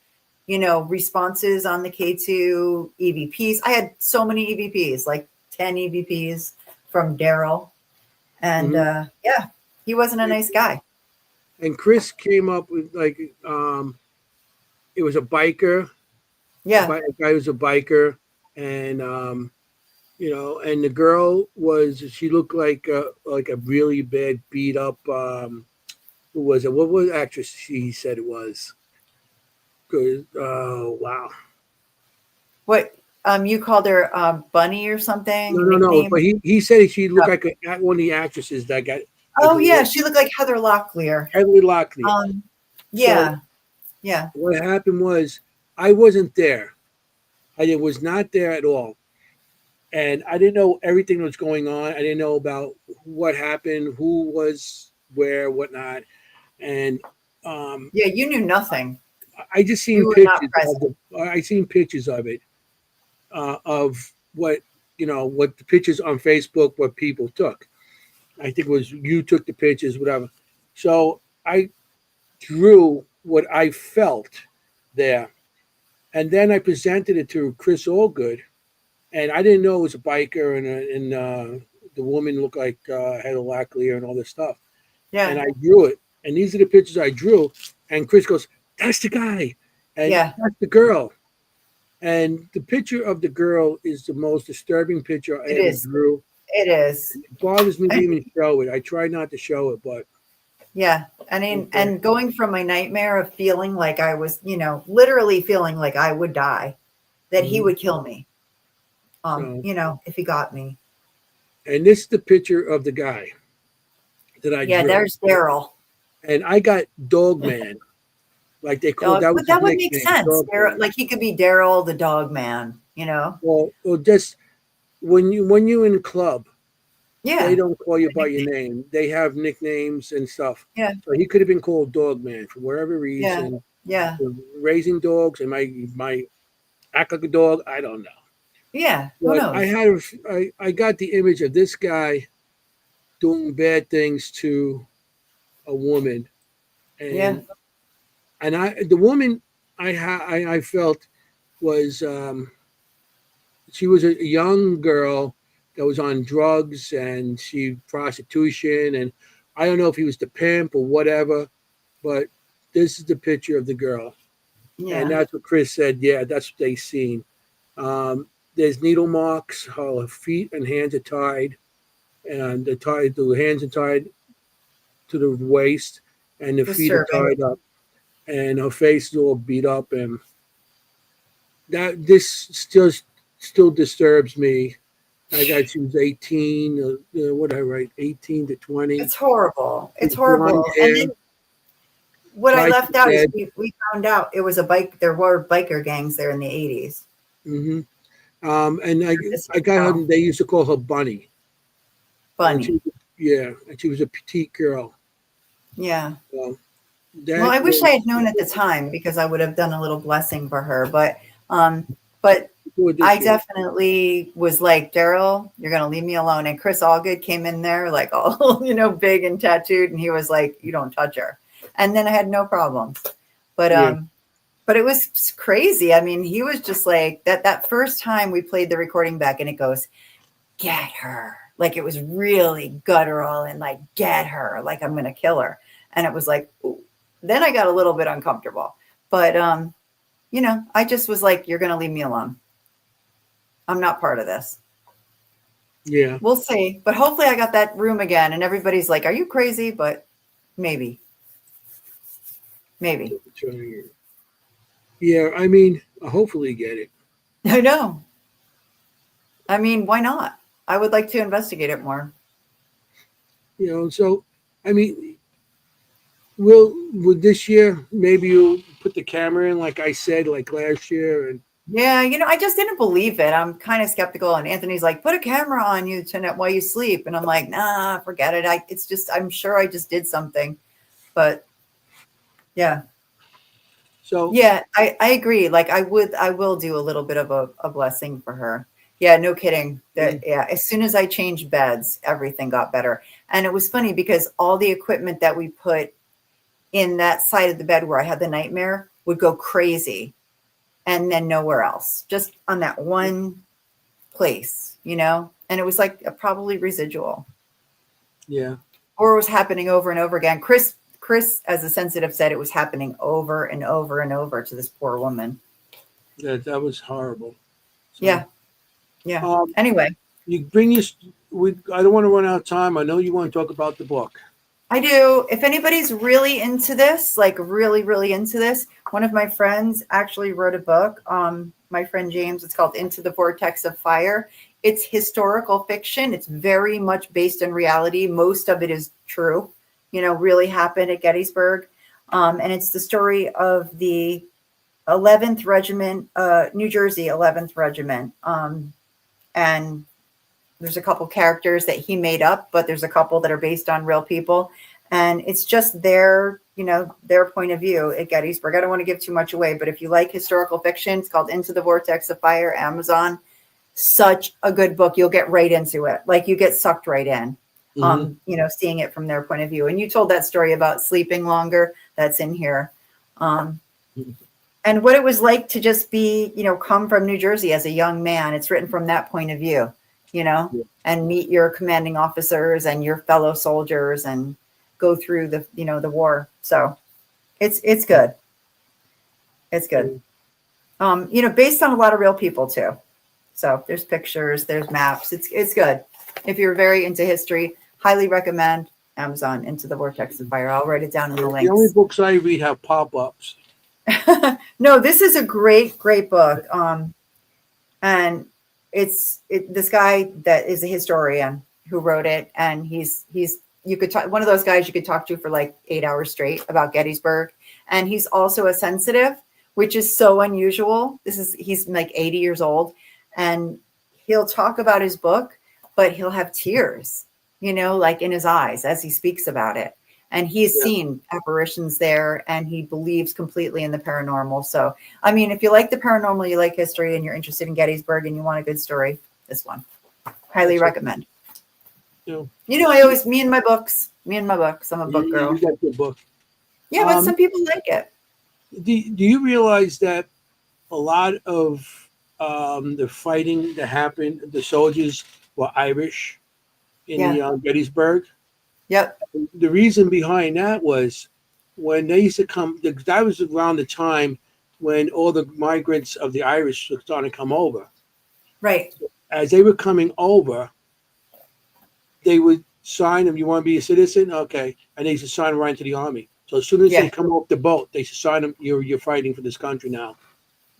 responses on the K2 EVPs. I had so many EVPs, like 10 EVPs from Daryl. And Hmm. yeah, he wasn't a nice guy. And Chris came up with like, it was a biker, Yeah. a guy who was a biker, and and the girl she looked like a really bad beat up. Who was it? What was actress she said it was? Good. Oh wow. What, you called her Bunny or No, something, no, no. nickname? But he said she looked Oh, like one of the actresses that got like Oh yeah, she looked like Heather Locklear. Heather Locklear. Um, So yeah, yeah, what happened was I wasn't there. I was not there at all, and I didn't know everything that was going on. I didn't know about what happened, who was where, whatnot, and um, yeah. You knew nothing. I just You seen were not pictures of present. the. I seen pictures of it, of what what the pictures on Facebook, what people took. I think it was you took the pictures, whatever. So I drew what I felt there, and then I presented it to Chris Allgood, and I didn't know it was a biker, and the woman looked like Heather Locklear and all this stuff, and Yeah, I drew it, and these are the pictures I drew, and Chris goes, "That's the guy," and yeah. that's the girl, and the picture of the girl is the most disturbing picture I It ever is. drew. It is. It bothers me to And, even show it. I try not to show it, but yeah. I mean, okay. and going from my nightmare of feeling like I was, literally feeling like I would die, that he Mhm. would kill me. So, If he got me. and this is the picture of the guy that I Yeah, drew, there's Daryl. and I got Dog Man, like they called that was But his that would make nickname, sense. Dog Daryl, Man. like he could be Daryl the dog man. Well, just when you in a club, they Yeah. don't call you The by your nickname. name. They have nicknames and stuff. Yeah. So he could have been called Dog Man for whatever Yeah. reason. Yeah. For raising dogs and my act like a dog. I don't know, Yeah. Who but knows? I got the image of this guy doing bad things to a woman, Yeah. and the woman I felt was she was a young girl that was on drugs and she prostitution, and I don't know if he was the pimp or whatever, but this is the picture of the girl, and Yeah. that's what Chris said. Yeah, that's what they seen. There's needle marks. Her feet and hands are tied, and the hands are tied to the waist, and the feet are Disturbing. tied up, and her face is all beat up, and that this still disturbs me. I got she was 18. What did I write? 18 to 20. It's horrible. She It's was blonde horrible. And hair, then what I tried to left out is dead. we found out it was a bike. There were biker gangs there in the 80s. Hmm. And This I got girl, her. They used to call her Bunny, and Bunny. yeah, and she was a petite girl. Yeah. So Well, that I wish I had was known at the time because I would have done a little blessing for her. But before I this year. definitely was like, Daryl, you're gonna leave me alone. And Chris Allgood came in there like all big and tattooed, and he was like, you don't touch her. And then I had no problems. But Yeah, but it was crazy. I mean, he was just like that first time we played the recording back, and it goes, get her. Like it was really guttural and like, get her, like I'm gonna kill her. And it was like, ooh. Then I got a little bit uncomfortable. But I just was like, you're gonna leave me alone. I'm not part of this. yeah, We'll see. But hopefully I got that room again and everybody's like, are you crazy? But maybe. Maybe. yeah. I mean, I'll hopefully get it. I know. I mean, why not? I would like to investigate it more. So I mean, will would this year maybe you'll put the camera in like I said, like last year, and Yeah, I just didn't believe it. I'm kind of skeptical. And Anthony's like, put a camera on you tonight while you sleep. And I'm like, nah, forget it. It's just, I'm sure I just did something. But yeah. so Yeah, I agree. Like I will do a little bit of a blessing for her. Yeah, no kidding. mm, Yeah, as soon as I changed beds, everything got better. And it was funny because all the equipment that we put in that side of the bed where I had the nightmare would go crazy and then nowhere else. Just on that one place. And it was like probably residual. yeah, Or it was happening over and over again. Chris, as a sensitive, said it was happening over and over and over to this poor woman. that was horrible. So Yeah. Yeah. um, Anyway, you bring your. I don't want to run out of time. I know you want to talk about the book. I do. If anybody's really into this, like really, really into this, one of my friends actually wrote a book. My friend James, it's called Into the Vortex of Fire. It's historical fiction. It's very much based in reality. Most of it is true, really happened at Gettysburg. And it's the story of the 11th Regiment, New Jersey 11th Regiment. And there's a couple characters that he made up, but there's a couple that are based on real people. And it's just their point of view at Gettysburg. I don't want to give too much away, but if you like historical fiction, it's called Into the Vortex of Fire, Amazon. Such a good book. You'll get right into it. Like you get sucked right in, seeing it from their point of view. And you told that story about sleeping longer. That's in here. And what it was like to just be, come from New Jersey as a young man. It's written from that point of view, and meet your commanding officers and your fellow soldiers and go through the war. So it's good. It's good. Based on a lot of real people too. So there's pictures, there's maps. It's good. If you're very into history, highly recommend Amazon, Into the Vortex of Fire. I'll write it down in the links. The only books I read have pop-ups. No, this is a great book. And it's this guy that is a historian who wrote it, and he's you could talk, one of those guys you could talk to for like 8 hours straight about Gettysburg. And he's also a sensitive, which is so unusual. He's like 80 years old, and he'll talk about his book, but he'll have tears, like in his eyes as he speaks about it. And he's seen apparitions there, and he believes completely in the paranormal. So, I mean, if you like the paranormal, you like history, and you're interested in Gettysburg, and you want a good story, this one, highly recommend. Yeah. I always, me and my books. I'm a book girl. You got the book. Yeah, but some people like it. Do you realize that a lot of the fighting that happened, the soldiers were Irish in the Gettysburg? Yep. The reason behind that was when they used to come, that was around the time when all the migrants of the Irish were starting to come over. Right. As they were coming over, they would sign them. You want to be a citizen? Okay. And they used to sign them right into the army. So as soon as they come off the boat, they should sign them. You're fighting for this country now.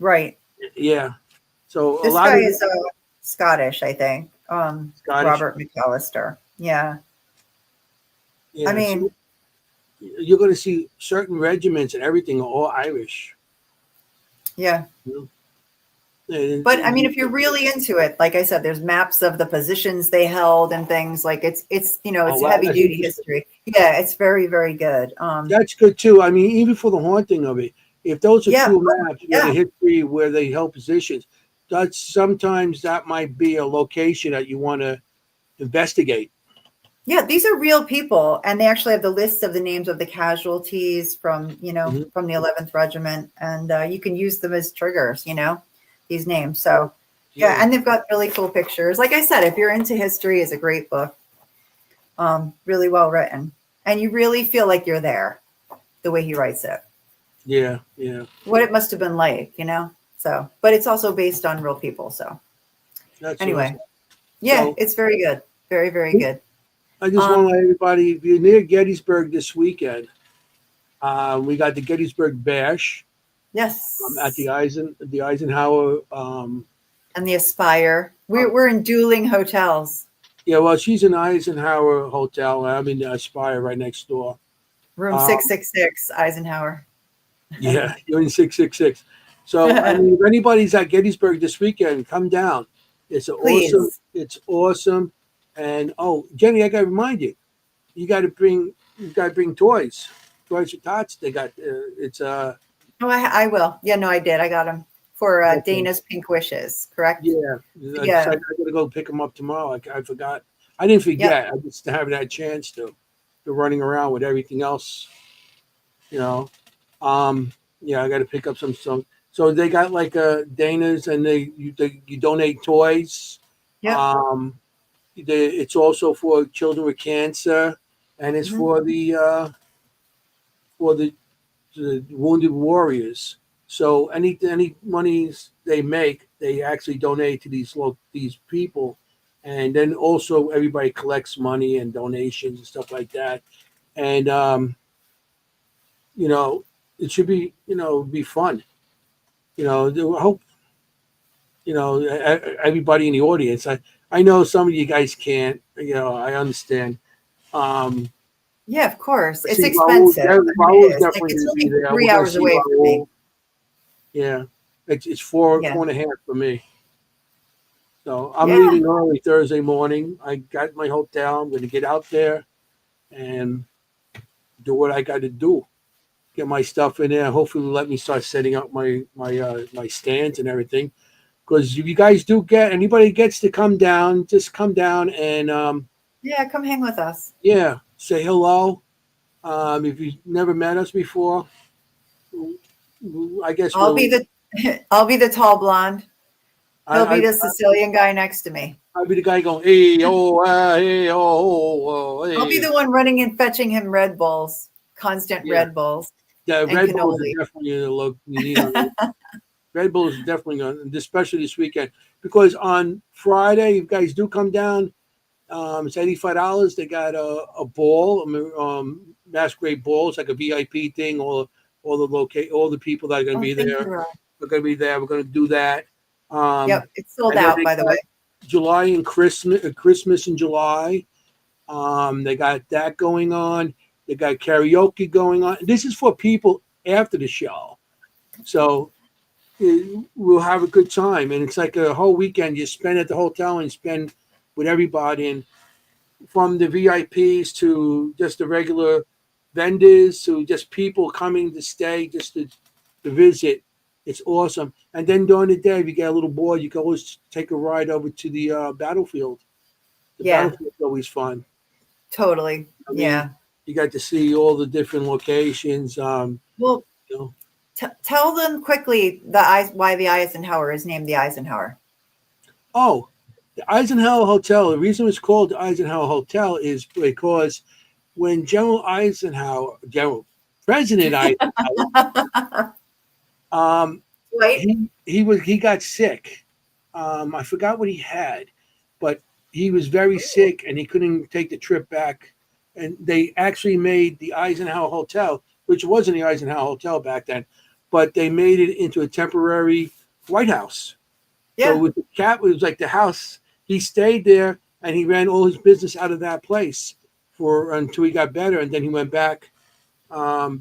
Right. Yeah. So this guy is Scottish, I think. Scottish. Robert McAllister. Yeah. I mean, so you're going to see certain regiments and everything are all Irish. Yeah. But I mean, if you're really into it, like I said, there's maps of the positions they held and things like it's heavy duty history. Yeah, it's very, very good. That's good too. I mean, even for the haunting of it, if those are true maps, the history where they held positions, sometimes that might be a location that you want to investigate. Yeah, these are real people, and they actually have the list of the names of the casualties from from the 11th Regiment, and you can use them as triggers, these names. So and they've got really cool pictures. Like I said, if you're into history, it's a great book. Really well written, and you really feel like you're there, the way he writes it. Yeah. What it must have been like, So, but it's also based on real people. So, anyway, awesome. It's very good, very, very good. I just want to let everybody, if you're near Gettysburg this weekend, we got the Gettysburg Bash. Yes. At the Eisenhower. And the Aspire. We're in dueling hotels. Yeah, well, she's in Eisenhower Hotel. I'm in the Aspire right next door. Room 666, Eisenhower. Yeah, you're in 666. So, I mean, if anybody's at Gettysburg this weekend, come down. Awesome. It's awesome. And Jenny, I gotta remind you, you gotta bring toys for tots. They got I will. Yeah, no, I did. I got them for Dana's Pink Wishes. Correct? Yeah. I gotta go pick them up tomorrow. I forgot. I didn't forget. Yep. I just haven't had a chance to. They're running around with everything else. I got to pick up some. So they got like Dana's, and you donate toys. Yeah. It's also for children with cancer, and it's for the wounded warriors. So any monies they make, they actually donate to these people, and then also everybody collects money and donations and stuff like that. And it should be be fun. I hope everybody in the audience. I know some of you guys can't. I understand. Um, Yeah, of course. I It's see Raul. expensive. I mean, it Raul's is. Like definitely it's going to be only there. We're 3 going to hours see away from me. Raul. Yeah, it's four Yeah. four and a half for me. So I'm Yeah. leaving early Thursday morning. I got my hotel. I'm going to get out there and do what I got to do. Get my stuff in there. Hopefully, let me start setting up my stands and everything. Because if you guys do get anybody gets to come down, just come down and Yeah, come hang with us. yeah, say hello. If you've never met us before, I guess I'll be we'll. the I'll be the tall blonde. I, He'll be I the Sicilian guy next to me. I'll be the guy going, hey, oh, hey, I'll be hey. the one running and fetching him Red Bulls, constant Yeah, Red Bulls the and Red Bulls are cannoli. definitely a look you need on it. Red Bulls is definitely on, especially this weekend because on Friday, if you guys do come down, it's $85. They got a ball, masquerade ball. It's like a VIP thing. All the people that are going to Oh, be thank you, there Ron. are going to be there. We're going to do that. Yep, it's sold And then out, they by the got way. July and Christmas in July. They got that going on. They got karaoke going on. This is for people after the show. So we'll have a good time. And it's like a whole weekend you spend at the hotel and spend with everybody. And from the VIPs to just the regular vendors to just people coming to stay just to visit. It's awesome. And then during the day, if you get a little bored, you can always take a ride over to the battlefield. The Yeah, battlefield's always fun. totally. I mean, Yeah. you got to see all the different locations. Well, You know, tell them quickly why the Eisenhower is named the Eisenhower. oh, the Eisenhower Hotel. The reason it's called the Eisenhower Hotel is because when General President Eisenhower, um, Right? he got sick. I forgot what he had, but he was very sick and he couldn't take the trip back. And they actually made the Eisenhower Hotel, which wasn't the Eisenhower Hotel back then, but they made it into a temporary White House. So Yeah, with the cat, it was like the house. He stayed there and he ran all his business out of that place for until he got better, and then he went back home.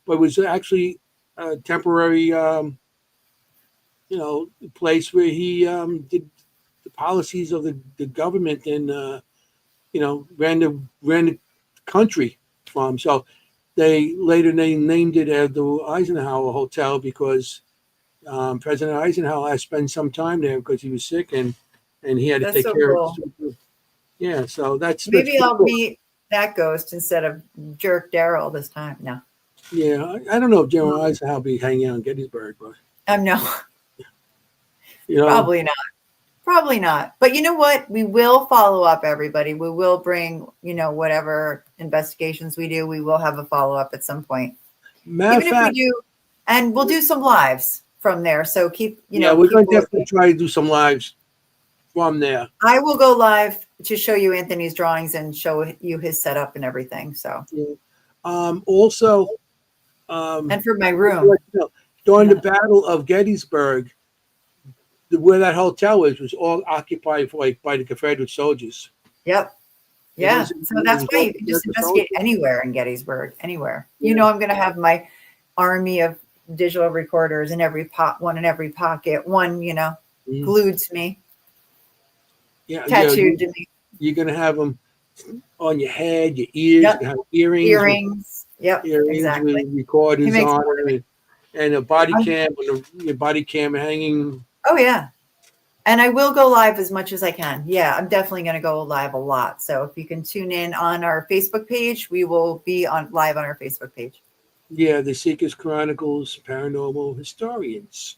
But it was actually a temporary, place where he did the policies of the government and ran the country from. So they named it the Eisenhower Hotel because President Eisenhower had spent some time there because he was sick and he had to that's take so care of. cool. Yeah, so that's Maybe pretty I'll cool. meet that ghost instead of Jerk Daryl this time. No, Yeah, I don't know if General Eisenhower be hanging out in Gettysburg, but no, you know, probably not. Probably not. But you know what? We will follow up, everybody. We will bring, whatever investigations we do, we will have a follow up at some point. matter of Even if we fact, do, and we'll do some lives from there. So keep, yeah, we're keep going to definitely looking. try to do some lives from there. I will go live to show you Anthony's drawings and show you his setup and everything. So, Yeah. Also, and for my just to room. let you know, during the Battle of Gettysburg, where that hotel was all occupied for, like by the Confederate soldiers. Yep. It Yeah. was So it that's was why all you can just Confederate investigate soldiers. anywhere in Gettysburg, anywhere. Yeah, I'm going to have my army of digital recorders in one in every pocket, one, mhm. glued to me, Yeah, yeah. tattooed to me. You're gonna have them on your head, your ears. You Yep. can have earrings Yep. Exactly. with He recorders makes on fun of them, me. and a body I'm- cam, your body cam hanging. oh, yeah. And I will go live as much as I can. Yeah, I'm definitely going to go live a lot. So if you can tune in on our Facebook page, we will be on live on our Facebook page. Yeah, the Seekers Chronicles, Paranormal Historians.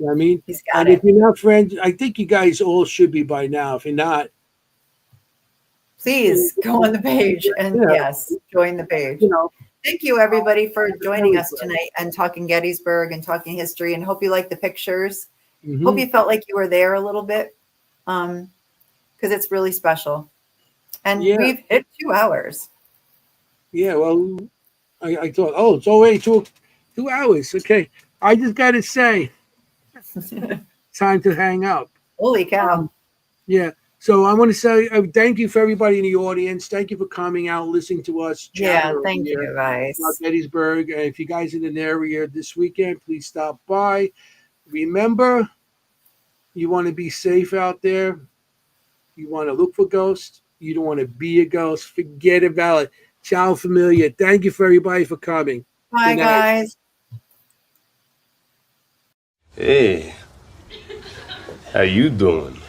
You know what I mean? He's got And if it. you're not friends, I think you guys all should be by now. If you're not, Please go on the page and yeah, yes, join the page. you know, Thank you, everybody, for joining us everybody. tonight and talking Gettysburg and talking history. And hope you like the pictures. Hope Hmm. you felt like you were there a little bit, because it's really special. And Yeah, we've hit 2 hours. yeah. Well, I thought, oh, it's already 2 hours. Okay, I just got to say, time to hang up. Holy cow. Yeah. So I want to say thank you for everybody in the audience. Thank you for coming out, listening to us Yeah, chatter thank here you guys. about Gettysburg. If you guys in an area this weekend, please stop by. Remember, you want to be safe out there. You want to look for ghosts. You don't want to be a ghost. Forget about it. Ciao, familia. Thank you for everybody for coming. Bye, Good night. guys. Hey, how you doing?